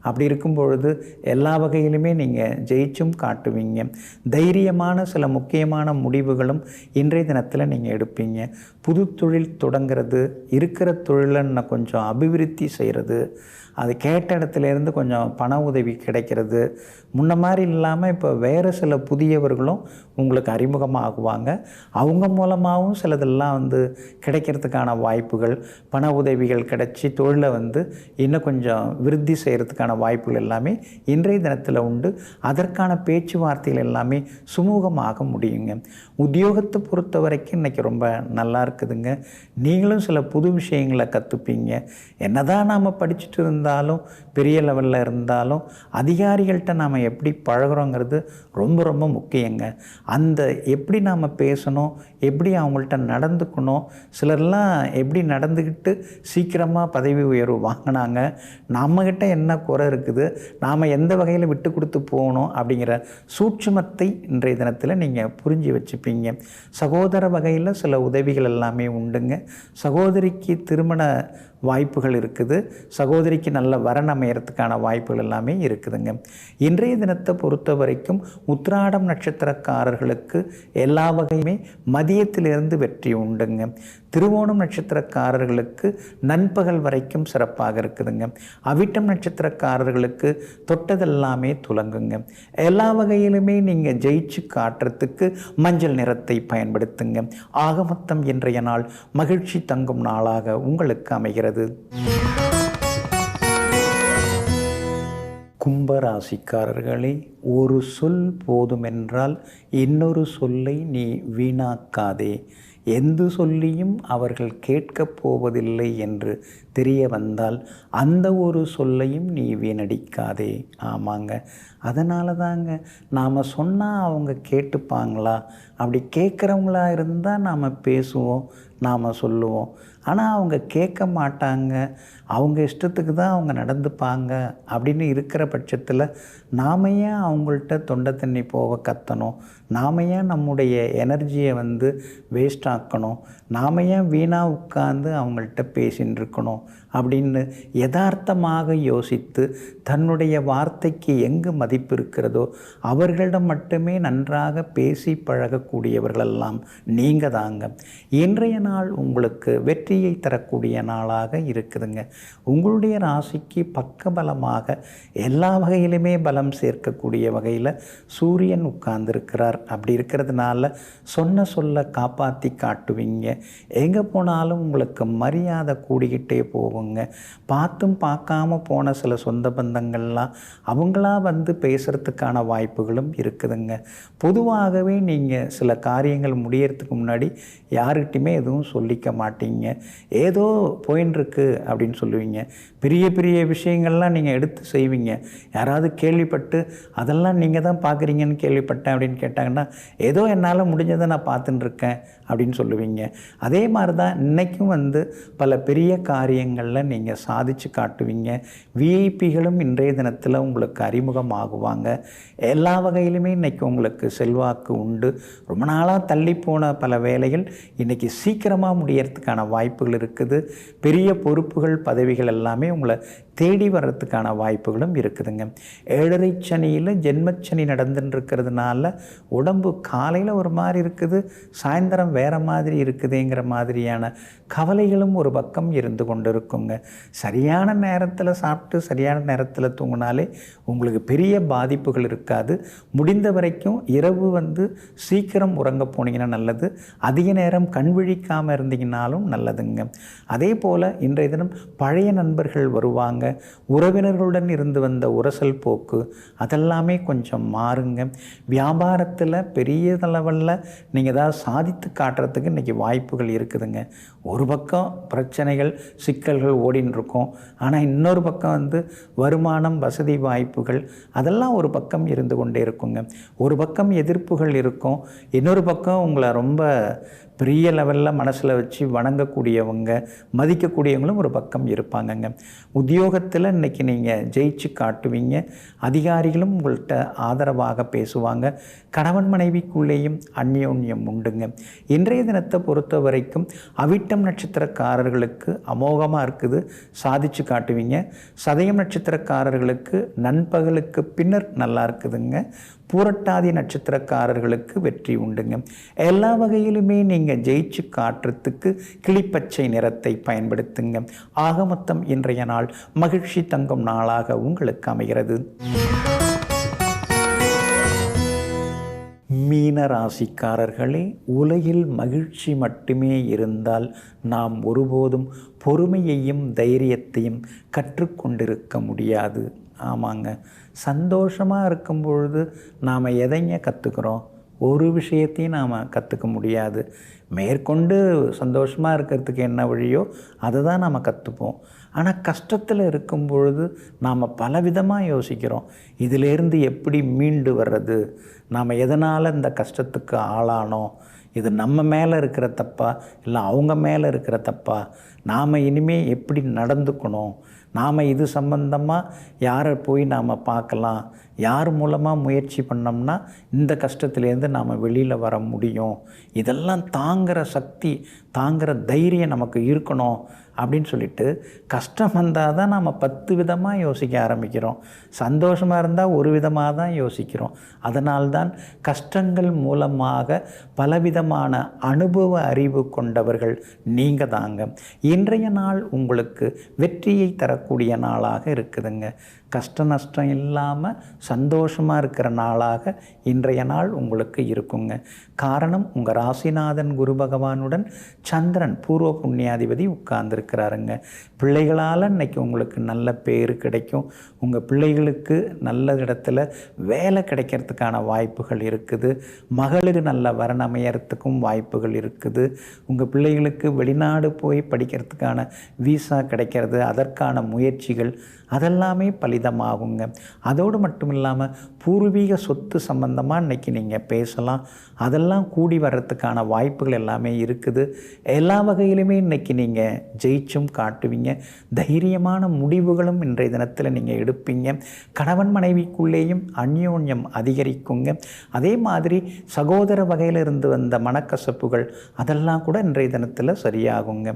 அப்படி இருக்கும் பொழுது எல்லா வகையிலுமே நீங்கள் ஜெயிச்சும் காட்டுவீங்க. தைரியமான சில முக்கியமான முடிவுகளும் இன்றைய தினத்தில் நீங்கள் எடுப்பீங்க. புது தொழில் தொடங்கிறது, இருக்கிற தொழிலை இன்னும் கொஞ்சம் அபிவிருத்தி செய்கிறது, அது கேட்ட இடத்துலேருந்து கொஞ்சம் பண உதவி கிடைக்கிறது. முன்ன மாதிரி இல்லாமல் இப்போ வேறு சில புதியவர்களும் உங்களுக்கு அறிமுகமாகுவாங்க. அவங்க மூலமாகவும் சிலதெல்லாம் கிடைக்கிறதுக்கான வாய்ப்புகள், பண உதவிகள் கிடைச்சி தொழிலை இன்னும் கொஞ்சம் விருத்தி செய்கிறதுக்கான வாய்ப்புகள் எல்லாமே இன்றைய தினத்தில் உண்டு. அதற்கான பேச்சுவார்த்தைகள் எல்லாமே சுமூகமாக முடியுங்க. உத்தியோகத்தை பொறுத்த வரைக்கும் இன்றைக்கி ரொம்ப நல்லா இருக்குதுங்க. நீங்களும் சில புது விஷயங்களை கற்றுப்பீங்க. என்னதான் நாம் படிச்சுட்டு இருந்தாலும், பெரிய லெவலில் இருந்தாலும், அதிகாரிகள்கிட்ட நாம் எப்படி பழகிறோங்கிறது ரொம்ப ரொம்ப முக்கியங்க. அந்த எப்படி நாம் பேசணும், எப்படி அவங்கள்ட்ட நடந்துக்கணும், சிலர்லாம் எப்படி நடந்துக்கிட்டு சீக்கிரமாக பதவி உயர்வு வாங்கினாங்க, நம்மக்கிட்ட என்ன குறை இருக்குது, நாம் எந்த வகையில் விட்டு கொடுத்து போகணும் அப்படிங்கிற சூட்சுமத்தை இன்றைய தினத்தில் நீங்கள் புரிஞ்சு வச்சுப்பீங்க. சகோதர வகையில் சில உதவிகள் எல்லாமே உண்டுங்க. சகோதரிக்கு திருமண வாய்ப்புகள் இருக்குது. சகோதரிக்கு நல்ல வரன் அமையறதுக்கான வாய்ப்புகள் எல்லாமே இருக்குதுங்க. இன்றைய தினத்தை பொறுத்த வரைக்கும் உத்திராடம் நட்சத்திரக்காரர்களுக்கு எல்லா வகையுமே மதியத்திலிருந்து வெற்றி உண்டுங்க. திருவோணம் நட்சத்திரக்காரர்களுக்கு நண்பகல் வரைக்கும் சிறப்பாக இருக்குதுங்க. அவிட்டம் நட்சத்திரக்காரர்களுக்கு தொட்டதெல்லாமே துலங்குங்க. எல்லா வகையிலுமே நீங்கள் ஜெயிச்சு காட்டுறதுக்கு மஞ்சள் நிறத்தை பயன்படுத்துங்க. ஆக மொத்தம் இன்றைய நாள் மகிழ்ச்சி தங்கும் நாளாக உங்களுக்கு அமைகிறது. கும்பராசிக்காரர்களே, ஒரு சொல் போதுமென்றால் இன்னொரு சொல்லை நீ வீணாக்காதே. எந்த சொல்லியும் அவர்கள் கேட்கப் போவதில்லை என்று தெரிய வந்தால் அந்த ஒரு சொல்லையும் நீ வீணடிக்காதே. ஆமாங்க, அதனால தாங்க நாம் சொன்னால் அவங்க கேட்டுப்பாங்களா? அப்படி கேட்குறவங்களா இருந்தால் நாம் பேசுவோம், நாம் சொல்லுவோம். ஆனால் அவங்க கேட்க மாட்டாங்க, அவங்க இஷ்டத்துக்கு தான் அவங்க நடந்துப்பாங்க அப்படின்னு இருக்கிற பட்சத்தில் நாம் ஏன் அவங்கள்ட்ட தொண்டை தண்ணி போக கத்தணும்? நாம் ஏன் நம்முடைய எனர்ஜியை வேஸ்ட் ஆக்கணும்? நாம் ஏன் வீணாக உட்கார்ந்து அவங்கள்ட்ட பேசின்னு இருக்கணும் அப்படின்னு யதார்த்தமாக யோசித்து தன்னுடைய வார்த்தைக்கு எங்கு மதிப்பு இருக்கிறதோ அவர்களிடம் மட்டுமே நன்றாக பேசி பழகக்கூடியவர்களெல்லாம் நீங்கள் தாங்க. இன்றைய நாள் உங்களுக்கு வெற்றியை தரக்கூடிய நாளாக இருக்குதுங்க. உங்களுடைய ராசிக்கு பக்கபலமாக எல்லா வகையிலுமே பலம் சேர்க்கக்கூடிய வகையில் சூரியன் உட்கார்ந்துருக்கிறார். அப்படி இருக்கிறதுனால சொன்ன சொல்ல காப்பாற்றி காட்டுவீங்க. எங்கே போனாலும் உங்களுக்கு மரியாதை கூடிக்கிட்டே போகுங்க. பார்த்தும் பார்க்காம போன சில சொந்த பந்தங்கள்லாம் அவங்களா பேசுகிறதுக்கான வாய்ப்புகளும் இருக்குதுங்க. பொதுவாகவே நீங்கள் சில காரியங்கள் முடியறதுக்கு முன்னாடி யார்கிட்டையுமே எதுவும் சொல்லிக்க மாட்டீங்க. ஏதோ போயின்னு இருக்கு அப்படின்னு சொல்லுவீங்க. பெரிய பெரிய விஷயங்கள்லாம் நீங்கள் எடுத்து செய்வீங்க. யாராவது கேள்விப்பட்டு அதெல்லாம் நீங்கள் தான் பார்க்குறீங்கன்னு கேள்விப்பட்டேன் அப்படின்னு கேட்டாங்கன்னா, ஏதோ என்னால் முடிஞ்சதை நான் பார்த்துன்னு இருக்கேன் அப்படின்னு சொல்லுவீங்க. அதே மாதிரி தான் இன்றைக்கும் பல பெரிய காரியங்களில் நீங்கள் சாதித்து காட்டுவீங்க. விஐபிகளும் இன்றைய தினத்தில் உங்களுக்கு அறிமுகமாகுவாங்க. எல்லா வகையிலுமே இன்றைக்கி உங்களுக்கு செல்வாக்கு உண்டு. ரொம்ப நாளாக தள்ளி போன பல வேலைகள் இன்றைக்கி சீக்கிரமாக முடியறதுக்கான வாய்ப்புகள் இருக்குது. பெரிய பொறுப்புகள், பதவிகள் எல்லாமே உங்களை தேடி வர்றதுக்கான வாய்ப்புகளும் இருக்குதுங்க. 7.5 சனியில் ஜென்மச்சனி நடந்துன்னு இருக்கிறதுனால உடம்பு காலையில் ஒரு மாதிரி இருக்குது, சாயந்தரம் வேறு மாதிரி இருக்குதுங்கிற மாதிரியான கவலைகளும் ஒரு பக்கம் இருந்து கொண்டு இருக்குங்க. சரியான நேரத்தில் சாப்பிட்டு சரியான நேரத்தில் தூங்கினாலே உங்களுக்கு பெரிய பாதிப்புகள் இருக்காது. முடிந்த வரைக்கும் இரவு சீக்கிரம் உறங்க போனீங்கன்னா நல்லது. அதிக நேரம் கண் விழிக்காமல் இருந்தீங்கன்னாலும் நல்லதுங்க. அதே போல் இன்றைய தினம் பழைய நண்பர்கள் வருவாங்க. உறவினர்களுடன் இருந்து வந்த உரசல் போக்கு அதெல்லாமே கொஞ்சம் மாறுங்க. வியாபாரத்தில் பெரிய அளவில் நீங்கள் ஏதாவது சாதித்து காட்டுறதுக்கு இன்றைக்கி வாய்ப்புகள் இருக்குதுங்க. ஒரு பக்கம் பிரச்சனைகள் சிக்கல்கள் ஓடின்னு இருக்கும், ஆனால் இன்னொரு பக்கம் வருமானம் வசதி வாய்ப்புகள் அதெல்லாம் ஒரு பக்கம் இருந்து கொண்டே இருக்குங்க. ஒரு பக்கம் எதிர்ப்புகள் இருக்கும், இன்னொரு பக்கம் உங்களை ரொம்ப பெரிய லெவலில் மனசில் வச்சு வணங்கக்கூடியவங்க மதிக்கக்கூடியவங்களும் ஒரு பக்கம் இருப்பாங்கங்க. உத்தியோகத்தில் இன்றைக்கி நீங்கள் ஜெயிச்சு காட்டுவீங்க. அதிகாரிகளும் உங்கள்கிட்ட ஆதரவாக பேசுவாங்க. கணவன் மனைவிக்குள்ளேயும் அந்யோன்யம் உண்டுங்க. இன்றைய தினத்தை பொறுத்த வரைக்கும் அவிட்டம் நட்சத்திரக்காரர்களுக்கு அமோகமாக இருக்குது, சாதிச்சு காட்டுவீங்க. சதயம் நட்சத்திரக்காரர்களுக்கு நண்பகலுக்கு பின்னர் நல்லா இருக்குதுங்க. பூரட்டாதி நட்சத்திரக்காரர்களுக்கு வெற்றி உண்டுங்க. எல்லா வகையிலுமே நீங்கள் ஜெயிச்சு காட்டுறதுக்கு கிளிப்பச்சை நிறத்தை பயன்படுத்துங்க. ஆக மொத்தம் இன்றைய நாள் மகிழ்ச்சி தங்கும் நாளாக உங்களுக்கு அமைகிறது. மீன ராசிக்காரர்களே, உலகில் மகிழ்ச்சி மட்டுமே இருந்தால் நாம் ஒருபோதும் பொறுமையையும் தைரியத்தையும் கற்றுக்கொண்டிருக்க முடியாது. ஆமாங்க, சந்தோஷமாக இருக்கும் பொழுது நாம் எதைங்க கற்றுக்குறோம்? ஒரு விஷயத்தையும் நாம் கற்றுக்க முடியாது. மேற்கொண்டு சந்தோஷமாக இருக்கிறதுக்கு என்ன வழியோ அதை தான் நாம் கற்றுப்போம். ஆனால் கஷ்டத்தில் இருக்கும் பொழுது நாம் பலவிதமாக யோசிக்கிறோம். இதிலேருந்து எப்படி மீண்டு வர்றது? நாம் எதனால் இந்த கஷ்டத்துக்கு ஆளானோம்? இது நம்ம மேலே இருக்கிற தப்பா இல்லை அவங்க மேலே இருக்கிற தப்பா? நாம் இனிமேல் எப்படி நடந்துக்கணும்? நாம் இது சம்பந்தமாக யாரை போய் நாம் பார்க்கலாம்? யார் மூலமாக முயற்சி பண்ணோம்னா இந்த கஷ்டத்துலேருந்து நாம் வெளியில் வர முடியும்? இதெல்லாம் தாங்குகிற சக்தி, தாங்குகிற தைரியம் நமக்கு இருக்கணும் அப்படின்னு சொல்லிட்டு கஷ்டம் வந்தால் தான் நாம் 10 விதமாக யோசிக்க ஆரம்பிக்கிறோம். சந்தோஷமாக இருந்தால் ஒரு விதமாக தான் யோசிக்கிறோம். அதனால்தான் கஷ்டங்கள் மூலமாக பலவிதமான அனுபவ அறிவு கொண்டவர்கள் நீங்கள் தாங்க. இன்றைய நாள் உங்களுக்கு வெற்றியை தரக்கூடிய நாளாக இருக்குதுங்க. கஷ்ட நஷ்டம் இல்லாமல் சந்தோஷமாக இருக்கிற நாளாக இன்றைய நாள் உங்களுக்கு இருக்குங்க. காரணம், உங்கள் ராசிநாதன் குரு பகவானுடன் சந்திரன் பூர்வ புண்ணியாதிபதி உட்கார்ந்துருக்கிறாருங்க. பிள்ளைகளால் இன்றைக்கி உங்களுக்கு நல்ல பேர் கிடைக்கும். உங்கள் பிள்ளைகளுக்கு நல்ல இடத்துல வேலை கிடைக்கிறதுக்கான வாய்ப்புகள் இருக்குது. மகளிர் நல்ல வரன் அமையறதுக்கும் வாய்ப்புகள் இருக்குது. உங்கள் பிள்ளைகளுக்கு வெளிநாடு போய் படிக்கிறதுக்கான வீசா கிடைக்கிறது, அதற்கான முயற்சிகள் அதெல்லாமே பலிதமாகுங்க. அதோடு மட்டும் இல்லாமல் பூர்வீக சொத்து சம்பந்தமாக இன்றைக்கி நீங்கள் பேசலாம். அதெல்லாம் கூடி வர்றதுக்கான வாய்ப்புகள் எல்லாமே இருக்குது. எல்லா வகையிலுமே இன்றைக்கி நீங்கள் ஜெயிச்சும் காட்டுவீங்க. தைரியமான முடிவுகளும் இன்றைய தினத்தில் நீங்கள் எடுப்பீங்க. கணவன் மனைவிக்குள்ளேயும் அந்யோன்யம் அதிகரிக்குங்க. அதே மாதிரி சகோதர வகையில் இருந்து வந்த மனக்கசப்புகள் அதெல்லாம் கூட இன்றைய தினத்தில் சரியாகுங்க.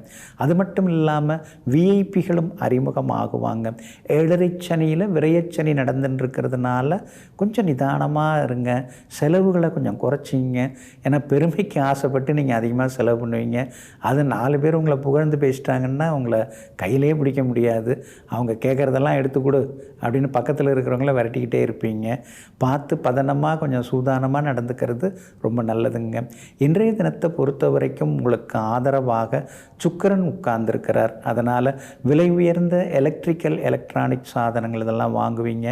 அது மட்டும் இல்லாமல் விஐபிகளும் அறிமுகமாகுவாங்க. 7.5 சனியில் விரயச்சனி நடந்துன்னு இருக்கிறதுனால கொஞ்சம் நிதானமாக இருங்க. செலவுகளை கொஞ்சம் குறைச்சிங்க. ஏன்னா பெருமைக்கு ஆசைப்பட்டு நீங்கள் அதிகமாக செலவு பண்ணுவீங்க. அது 4 பேர் உங்களை புகழ்ந்து பேசிட்டாங்கன்னா உங்களை கையிலே பிடிக்க முடியாது. அவங்க கேட்குறதெல்லாம் எடுத்து கொடு அப்படின்னு பக்கத்தில் இருக்கிறவங்கள விரட்டிக்கிட்டே இருப்பீங்க. பார்த்து பதனமாக கொஞ்சம் சூதானமாக நடந்துக்கிறது ரொம்ப நல்லதுங்க. இன்றைய தினத்தை பொறுத்த வரைக்கும் உங்களுக்கு ஆதரவாக சுக்கிரன் உட்கார்ந்துருக்கிறார். அதனால் விலை உயர்ந்த எலக்ட்ரானிக் சாதனங்கள் இதெல்லாம் வாங்குவீங்க.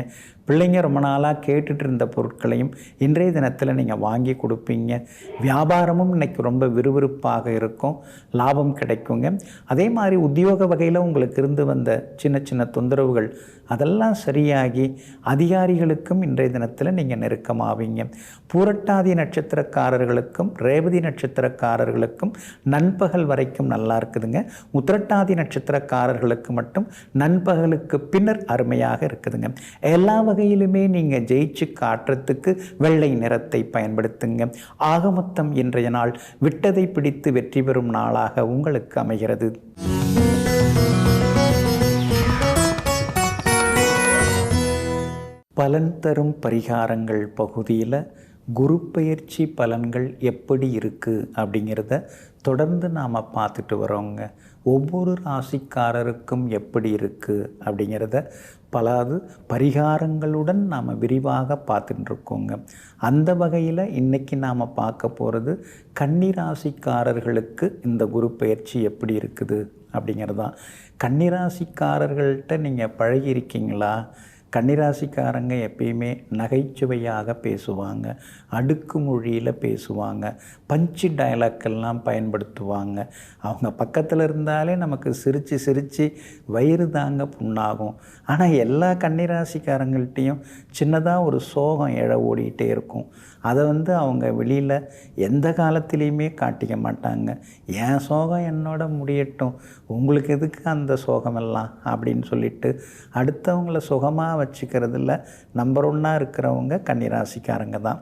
பிள்ளைங்க ரொம்ப நாளாக கேட்டுட்டு இருந்த பொருட்களையும் இன்றைய தினத்தில் நீங்கள் வாங்கி கொடுப்பீங்க. வியாபாரமும் இன்றைக்கி ரொம்ப விறுவிறுப்பாக இருக்கும், லாபம் கிடைக்குங்க. அதே மாதிரி உத்தியோக வகையில் உங்களுக்கு இருந்து வந்த சின்ன சின்ன தொந்தரவுகள் அதெல்லாம் சரியாகி அதிகாரிகளுக்கும் இன்றைய தினத்தில் நீங்கள் நெருக்கமாவீங்க. பூரட்டாதி நட்சத்திரக்காரர்களுக்கும் ரேவதி நட்சத்திரக்காரர்களுக்கும் நண்பகல் வரைக்கும் நல்லா இருக்குதுங்க. உத்திரட்டாதி நட்சத்திரக்காரர்களுக்கு மட்டும் நண்பகலுக்கு பின்னர் அருமையாக இருக்குதுங்க. எல்லா வகையிலுமே நீங்கள் ஜெயிச்சு காட்டுறதுக்கு வெள்ளை நிறத்தை பயன்படுத்துங்க. ஆக மொத்தம் இன்றைய நாள் விட்டதை பிடித்து வெற்றி பெறும் நாளாக உங்களுக்கு அமைகிறது. பலன் தரும் பரிகாரங்கள் பகுதியில் குரு பெயர்ச்சி பலன்கள் எப்படி இருக்குது அப்படிங்கிறத தொடர்ந்து நாம் பார்த்துட்டு வரோங்க. ஒவ்வொரு ராசிக்காரருக்கும் எப்படி இருக்குது அப்படிங்கிறத பலாது பரிகாரங்களுடன் நாம் விரிவாக பார்த்துட்டுருக்கோங்க. அந்த வகையில் இன்றைக்கி நாம் பார்க்க போகிறது கன்னி ராசிக்காரர்களுக்கு இந்த குரு பெயர்ச்சி எப்படி இருக்குது அப்படிங்கிறதான். கன்னி ராசிக்காரர்கள்ட்ட நீங்கள் பழகியிருக்கீங்களா? கன்னிராசிக்காரங்க எப்பயுமே நகைச்சுவையாக பேசுவாங்க, அடுக்கு மொழியில் பேசுவாங்க, பஞ்சு டைலாக்கெல்லாம் பயன்படுத்துவாங்க. அவங்க பக்கத்தில் இருந்தாலே நமக்கு சிரித்து சிரித்து வயிறு தாங்க புண்ணாகும். ஆனால் எல்லா கன்னிராசிக்காரங்கள்ட்டையும் சின்னதாக ஒரு சோகம் எழ ஓடிக்கிட்டே இருக்கும். அதை அவங்க வெளியில் எந்த காலத்துலேயுமே காட்டிக்க மாட்டாங்க. என் சோகம் என்னோட முடியட்டும், உங்களுக்கு எதுக்கு அந்த சோகமெல்லாம் அப்படின்னு சொல்லிட்டு அடுத்தவங்கள சுகமாக வச்சுக்கிறதுல நம்பர் 1 இருக்கிறவங்க கன்னிராசிக்காரங்க தான்.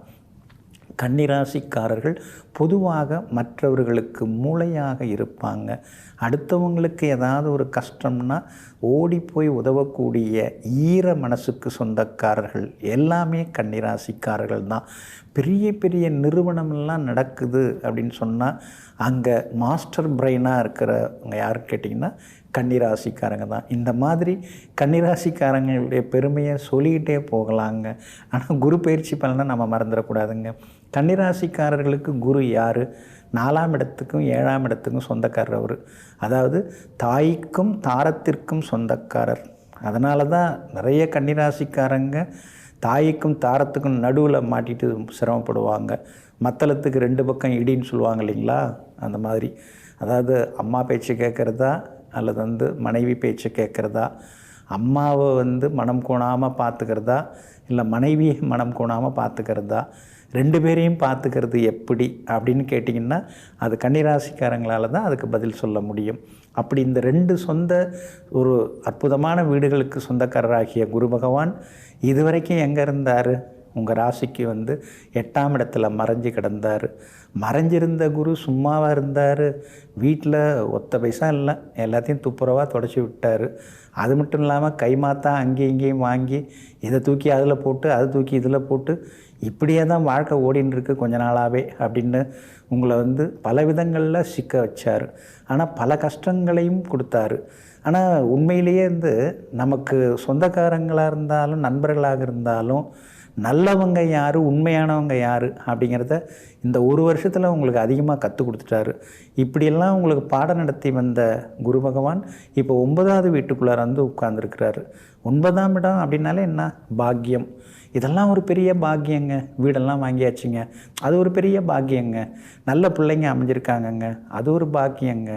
கன்னிராசிக்காரர்கள் பொதுவாக மற்றவர்களுக்கு மூளையாக இருப்பாங்க. அடுத்தவங்களுக்கு ஏதாவது ஒரு கஷ்டம்னா ஓடி போய் உதவக்கூடிய ஈர மனசுக்கு சொந்தக்காரர்கள் எல்லாமே கன்னிராசிக்காரர்கள் தான். பெரிய பெரிய நிறுவனமெல்லாம் நடக்குது அப்படின்னு சொன்னால் அங்கே மாஸ்டர் பிரெயினாக இருக்கிறவங்க யாருன்னு கேட்டிங்கன்னா கன்னிராசிக்காரங்க தான். இந்த மாதிரி கன்னிராசிக்காரங்களுடைய பெருமையை சொல்லிக்கிட்டே போகலாங்க. ஆனால் குரு பயிற்சி பலனை நம்ம மறந்துடக்கூடாதுங்க. கன்னிராசிக்காரர்களுக்கு குரு யார்? 4ஆம் இடத்துக்கும் 7ஆம் இடத்துக்கும் சொந்தக்காரர் அவர். அதாவது தாய்க்கும் தாரத்திற்கும் சொந்தக்காரர். அதனால தான் நிறைய கன்னிராசிக்காரங்க தாய்க்கும் தாரத்துக்கும் நடுவில் மாட்டிட்டு சிரமப்படுவாங்க. மத்தளத்துக்கு 2 பக்கம் இடின்னு சொல்லுவாங்க இல்லைங்களா? அந்த மாதிரி. அதாவது அம்மா பேச்சு கேட்குறதா அல்லது மனைவி பேச்சு கேட்குறதா, அம்மாவை மனம் கோணாமல் பார்த்துக்கிறதா இல்லை மனைவியை மனம் கோணாமல் பார்த்துக்கிறதா, 2 பேரையும் பார்த்துக்கிறது எப்படி அப்படின்னு கேட்டிங்கன்னா அது கன்னிராசிக்காரங்களால் தான் அதுக்கு பதில் சொல்ல முடியும். அப்படி இந்த 2 சொந்த ஒரு அற்புதமான வீடுகளுக்கு சொந்தக்காரராகிய குரு பகவான் இதுவரைக்கும் எங்கே இருந்தார்? உங்கள் ராசிக்கு 8ஆம் இடத்துல மறைஞ்சு கிடந்தார். மறைஞ்சிருந்த குரு சும்மாவாக இருந்தார்? வீட்டில் ஒத்த பைசா இல்லை, எல்லாத்தையும் துப்புரவாக தொடச்சி விட்டார். அது மட்டும் இல்லாமல் கைமாத்தா அங்கேயும் இங்கேயும் வாங்கி இதை தூக்கி அதில் போட்டு அதை தூக்கி இதில் போட்டு இப்படியே தான் வாழ்க்கை ஓடின்னு இருக்குது கொஞ்ச நாளாகவே அப்படின்னு உங்களை பல விதங்களில் சிக்க வச்சார். ஆனால் பல கஷ்டங்களையும் கொடுத்தாரு. ஆனால் உண்மையிலேயே நமக்கு சொந்தக்காரங்களாக இருந்தாலும் நண்பர்களாக இருந்தாலும் நல்லவங்க யார், உண்மையானவங்க யார் அப்படிங்கிறத இந்த ஒரு வருஷத்தில் உங்களுக்கு அதிகமாக கற்றுக் கொடுத்துட்டாரு. இப்படியெல்லாம் உங்களுக்கு பாடம் நடத்தி வந்த குரு பகவான் இப்போ 9வது வீட்டுக்குள்ளார உட்கார்ந்துருக்கிறாரு. 9ஆம் இடம் அப்படின்னாலே என்ன? பாக்கியம். இதெல்லாம் ஒரு பெரிய பாக்கியங்க. வீடெல்லாம் வாங்கியாச்சுங்க, அது ஒரு பெரிய பாக்கியங்க. நல்ல பிள்ளைங்க அமைஞ்சிருக்காங்கங்க, அது ஒரு பாக்கியங்க.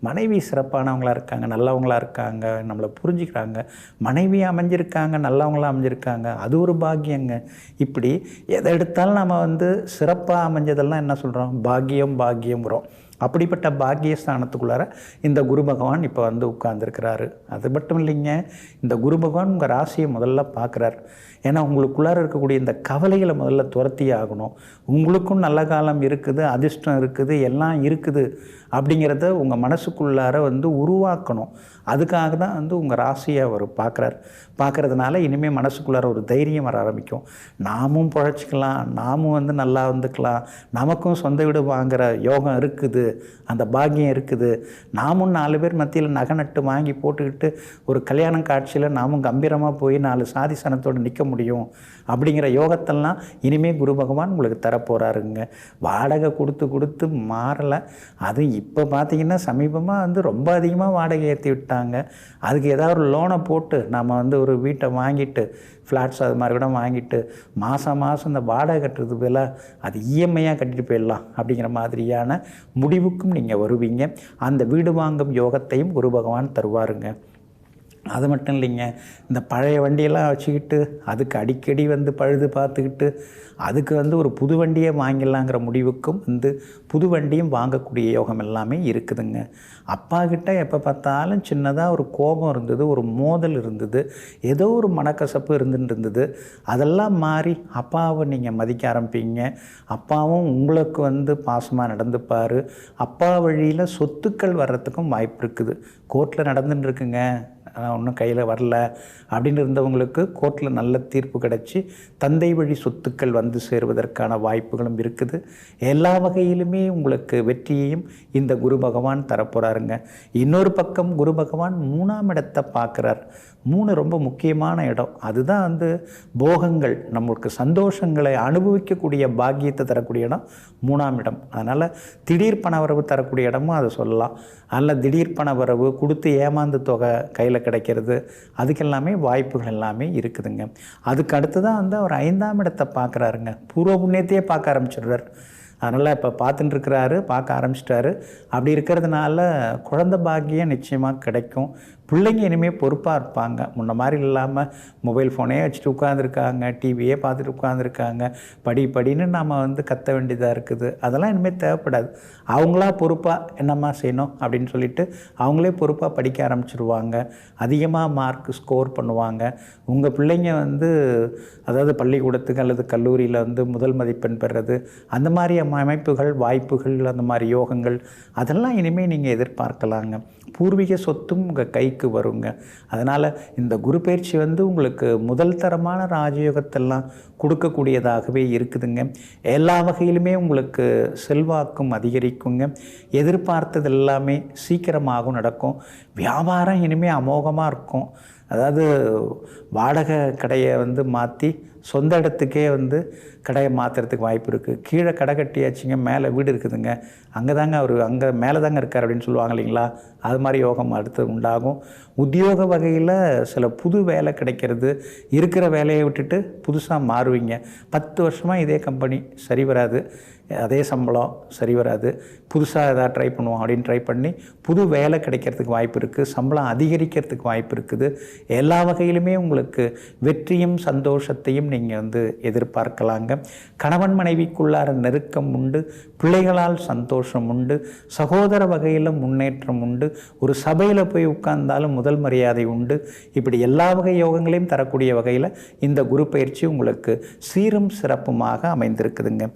மனைவி சிறப்பானவங்களாக இருக்காங்க, நல்லவங்களாக இருக்காங்க, நம்மளை புரிஞ்சுக்கிறாங்க. மனைவி அமைஞ்சிருக்காங்க, நல்லவங்களாக அமைஞ்சிருக்காங்க, அது ஒரு பாக்கியங்க. இப்படி எதை எடுத்தாலும் நம்ம சிறப்பாக அமைஞ்சதெல்லாம் என்ன சொல்கிறோம்? பாக்கியம் பாக்கியங்கிறோம். அப்படிப்பட்ட பாக்கியஸ்தானத்துக்குள்ளார இந்த குரு பகவான் இப்போ உட்கார்ந்துருக்கிறாரு. அது மட்டும் இல்லைங்க, இந்த குரு பகவான் உங்கள் ராசியை முதல்ல பார்க்குறார். ஏன்னா உங்களுக்குள்ளார இருக்கக்கூடிய இந்த கவலைகளை முதல்ல துரத்தி ஆகணும். உங்களுக்கும் நல்ல காலம் இருக்குது, அதிர்ஷ்டம் இருக்குது, எல்லாம் இருக்குது அப்படிங்கிறத உங்கள் மனசுக்குள்ளார உருவாக்கணும். அதுக்காக தான் உங்கள் ராசியை அவர் பார்க்குறார். பார்க்குறதுனால இனிமேல் மனசுக்குள்ளார ஒரு தைரியம் வர ஆரம்பிக்கும். நாமும் பிழைச்சிக்கலாம், நாமும் நல்லா வந்துக்கலாம், நமக்கும் சொந்த வீடு வாங்குகிற யோகம் இருக்குது, அந்த பாக்கியம் இருக்குது, நாமும் 4 பேர் மத்தியில் நகை நட்டு வாங்கி போட்டுக்கிட்டு ஒரு கல்யாண காட்சியில் நாமும் கம்பீரமாக போய் 4 சாதி சனத்தோடு நிற்க முடியும் அப்படிங்கிற யோகத்தெல்லாம் இனிமேல் குரு பகவான் உங்களுக்கு தரப்போகிறாருங்க. வாடகை கொடுத்து கொடுத்து மாறலை. அதுவும் இப்போ பார்த்திங்கன்னா சமீபமாக ரொம்ப அதிகமாக வாடகை ஏற்றி விட்டாங்க. அதுக்கு ஏதாவது ஒரு லோனை போட்டு நம்ம ஒரு வீட்டை வாங்கிட்டு ஃப்ளாட்ஸ் அது மாதிரி கூட வாங்கிட்டு மாதம் இந்த வாடகை கட்டுறது பதிலா அது இஎம்ஐயாக கட்டிட்டு போயிடலாம் அப்படிங்கிற மாதிரியான முடிவுக்கும் நீங்கள் வருவீங்க. அந்த வீடு வாங்கும் யோகத்தையும் குரு பகவான் தருவாருங்க. அது மட்டும் இல்லைங்க, இந்த பழைய வண்டியெல்லாம் வச்சுக்கிட்டு அதுக்கு அடிக்கடி பழுது பார்த்துக்கிட்டு அதுக்கு ஒரு புது வண்டியை வாங்கிடலாங்கிற முடிவுக்கும் புது வண்டியும் வாங்கக்கூடிய யோகம் எல்லாமே இருக்குதுங்க. அப்பா கிட்ட எப்போ பார்த்தாலும் சின்னதாக ஒரு கோபம் இருந்தது, ஒரு மோதல் இருந்தது, ஏதோ ஒரு மனக்கசப்பு இருந்துட்டு அதெல்லாம் மாறி அப்பாவை நீங்கள் மதிக்க ஆரம்பிப்பீங்க. அப்பாவும் உங்களுக்கு பாசமாக நடந்துப்பார். அப்பா வழியில் சொத்துக்கள் வர்றதுக்கும் வாய்ப்பு இருக்குது. கோர்ட்டில் நடந்துட்டு இருக்குங்க, ஒன்றும் கையில் வரல அப்படின்னு இருந்தவங்களுக்கு கோர்ட்டில் நல்ல தீர்ப்பு கிடச்சி தந்தை வழி சொத்துக்கள் வந்து சேருவதற்கான வாய்ப்புகளும் இருக்குது. எல்லா வகையிலுமே உங்களுக்கு வெற்றியையும் இந்த குரு பகவான் தரப்போகிறாருங்க. இன்னொரு பக்கம் குரு பகவான் 3ஆம் இடத்தை பார்க்குறார். 3 ரொம்ப முக்கியமான இடம். அதுதான் வந்து போகங்கள், நம்மளுக்கு சந்தோஷங்களை அனுபவிக்கக்கூடிய பாக்கியத்தை தரக்கூடிய இடம் 3ஆம் இடம். அதனால் திடீர் பணவரவு தரக்கூடிய இடமும் அதை சொல்லலாம். அதில் திடீர் பணவரவு கொடுத்து ஏமாந்து தொகை கையில் கிடைக்கிறது, அதுக்கெல்லாமே வாய்ப்புகள் எல்லாமே இருக்குதுங்க. அதுக்கு அடுத்து தான் வந்து அவர் 5ஆம் இடத்தை பார்க்குறாருங்க. பூர்வ புண்ணியத்தையே பார்க்க ஆரம்பிச்சிடுறார். அதனால் இப்போ பார்த்துட்டு இருக்கிறாரு, பார்க்க ஆரம்பிச்சிட்டாரு. அப்படி இருக்கிறதுனால குழந்தை பாக்கியம் நிச்சயமாக கிடைக்கும். பிள்ளைங்க இனிமேல் பொறுப்பாக இருப்பாங்க. முன்ன மாதிரி இல்லாமல் மொபைல் ஃபோனே வச்சுட்டு உட்காந்துருக்காங்க, டிவியே பார்த்துட்டு உட்காந்துருக்காங்க, படின்னு நாம் வந்து கத்த வேண்டியதாக இருக்குது. அதெல்லாம் இனிமேல் தேவைப்படாது. அவங்களா பொறுப்பாக என்னம்மா செய்யணும் அப்படின்னு சொல்லிட்டு அவங்களே பொறுப்பாக படிக்க ஆரம்பிச்சிருவாங்க. அதிகமாக மார்க் ஸ்கோர் பண்ணுவாங்க. உங்கள் பிள்ளைங்க வந்து அதாவது பள்ளிக்கூடத்துக்கு அல்லது கல்லூரியில் வந்து முதல் மதிப்பெண் பெறுறது, அந்த மாதிரி அமைப்புகள், வாய்ப்புகள், அந்த மாதிரி யோகங்கள் அதெல்லாம் இனிமேல் நீங்கள் எதிர்பார்க்கலாங்க. பூர்வீக சொத்தும் உங்கள் கைக்கு வருங்க. அதனால் இந்த குரு பயிற்சி வந்து உங்களுக்கு முதல் தரமான ராஜயோகத்தெல்லாம் கொடுக்கக்கூடியதாகவே இருக்குதுங்க. எல்லா வகையிலுமே உங்களுக்கு செல்வாக்கும் அதிகரிக்குங்க. எதிர்பார்த்தது எல்லாமே சீக்கிரமாகவும் நடக்கும். வியாபாரம் இனிமேல் அமோகமாக இருக்கும். அதாவது வாடகை கடையை வந்து மாற்றி சொந்த இடத்துக்கே வந்து கடையை மாற்றுறதுக்கு வாய்ப்பு இருக்குது. கீழே கடை கட்டியாச்சுங்க, மேலே வீடு இருக்குதுங்க, அங்கே தாங்க அவர் அங்கே மேலே தாங்க இருக்கார் அப்படின்னு சொல்லுவாங்க இல்லைங்களா, அது மாதிரி யோகம் அடுத்து உண்டாகும். உத்தியோக வகையில் சில புது வேலை கிடைக்கிறது. இருக்கிற வேலையை விட்டுட்டு புதுசாக மாறுவீங்க. 10 வருஷமாக இதே கம்பெனி சரி வராது, அதே சம்பளம் சரி வராது, புதுசாக எதாவது ட்ரை பண்ணுவோம் அப்படின்னு ட்ரை பண்ணி புது வேலை கிடைக்கிறதுக்கு வாய்ப்பு இருக்குது. சம்பளம் அதிகரிக்கிறதுக்கு வாய்ப்பு இருக்குது. எல்லா வகையிலுமே உங்களுக்கு வெற்றியும் சந்தோஷத்தையும் நீங்கள் வந்து எதிர்பார்க்கலாங்க. கணவன் மனைவிக்குள்ளார நெருக்கம் உண்டு, பிள்ளைகளால் சந்தோஷம் உண்டு, சகோதர வகையில் முன்னேற்றம் உண்டு, ஒரு சபையில் போய் உட்கார்ந்தாலும் முதல் மரியாதை உண்டு. இப்படி எல்லா வகை யோகங்களையும் தரக்கூடிய வகையில் இந்த குரு பயிற்சி உங்களுக்கு சீரும் சிறப்புமாக அமைந்திருக்குதுங்க.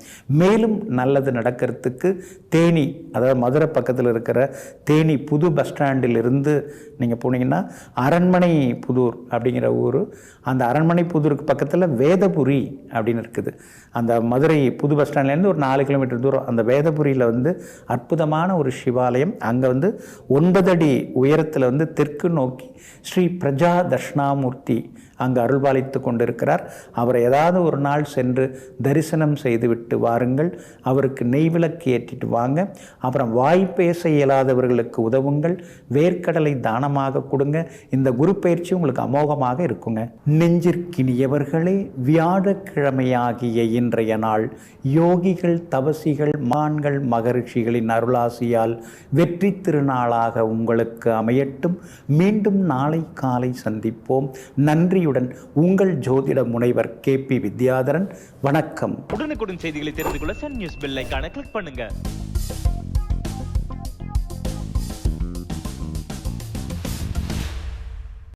மேலும் நல்லது நடக்கிறதுக்கு தேனி, அதாவது மதுரை பக்கத்தில் இருக்கிற தேனி புது பஸ் ஸ்டாண்டிலிருந்து நீங்கள் போனீங்கன்னா அரண்மனை புதூர் அப்படிங்கிற ஊர், அந்த அரண்மனை புதூருக்கு பக்கத்தில் வேதபுரி அப்படின்னு இருக்குது. அந்த மதுரை புது பஸ் ஸ்டாண்ட்லேருந்து ஒரு 4 கிலோமீட்டர் தூரம் அந்த வேதபுரியில் வந்து அற்புதமான ஒரு சிவாலயம். அங்கே வந்து 9 அடி உயரத்தில் வந்து தெற்கு நோக்கி ஸ்ரீ பிரஜா தட்சிணாமூர்த்தி அங்கு அருள்பாலித்து கொண்டிருக்கிறார். அவரை ஏதாவது ஒரு நாள் சென்று தரிசனம் செய்துவிட்டு வாருங்கள். அவருக்கு நெய்விளக்கு ஏற்றிட்டு வாங்க. அப்புறம் வாய் பேச இயலாதவர்களுக்கு உதவுங்கள். வேர்க்கடலை தானமாக கொடுங்க. இந்த குரு பயிற்சி உங்களுக்கு அமோகமாக இருக்குங்க. நெஞ்சிற்கினியவர்களே, வியாழக்கிழமையாகிய இன்றைய நாள் யோகிகள், தவசிகள், மான்கள், மகரிஷிகளின் அருளாசியால் வெற்றி திருநாளாக உங்களுக்கு அமையட்டும். மீண்டும் நாளை காலை சந்திப்போம். நன்றி. உங்கள் ஜோதிட முனைவர் KP வித்யாதரன். வணக்கம். உடனுக்குடன் செய்திகளை தெரிந்து கொள்ள சன் நியூஸ் பெல் ஐகானை கிளிக் பண்ணுங்க.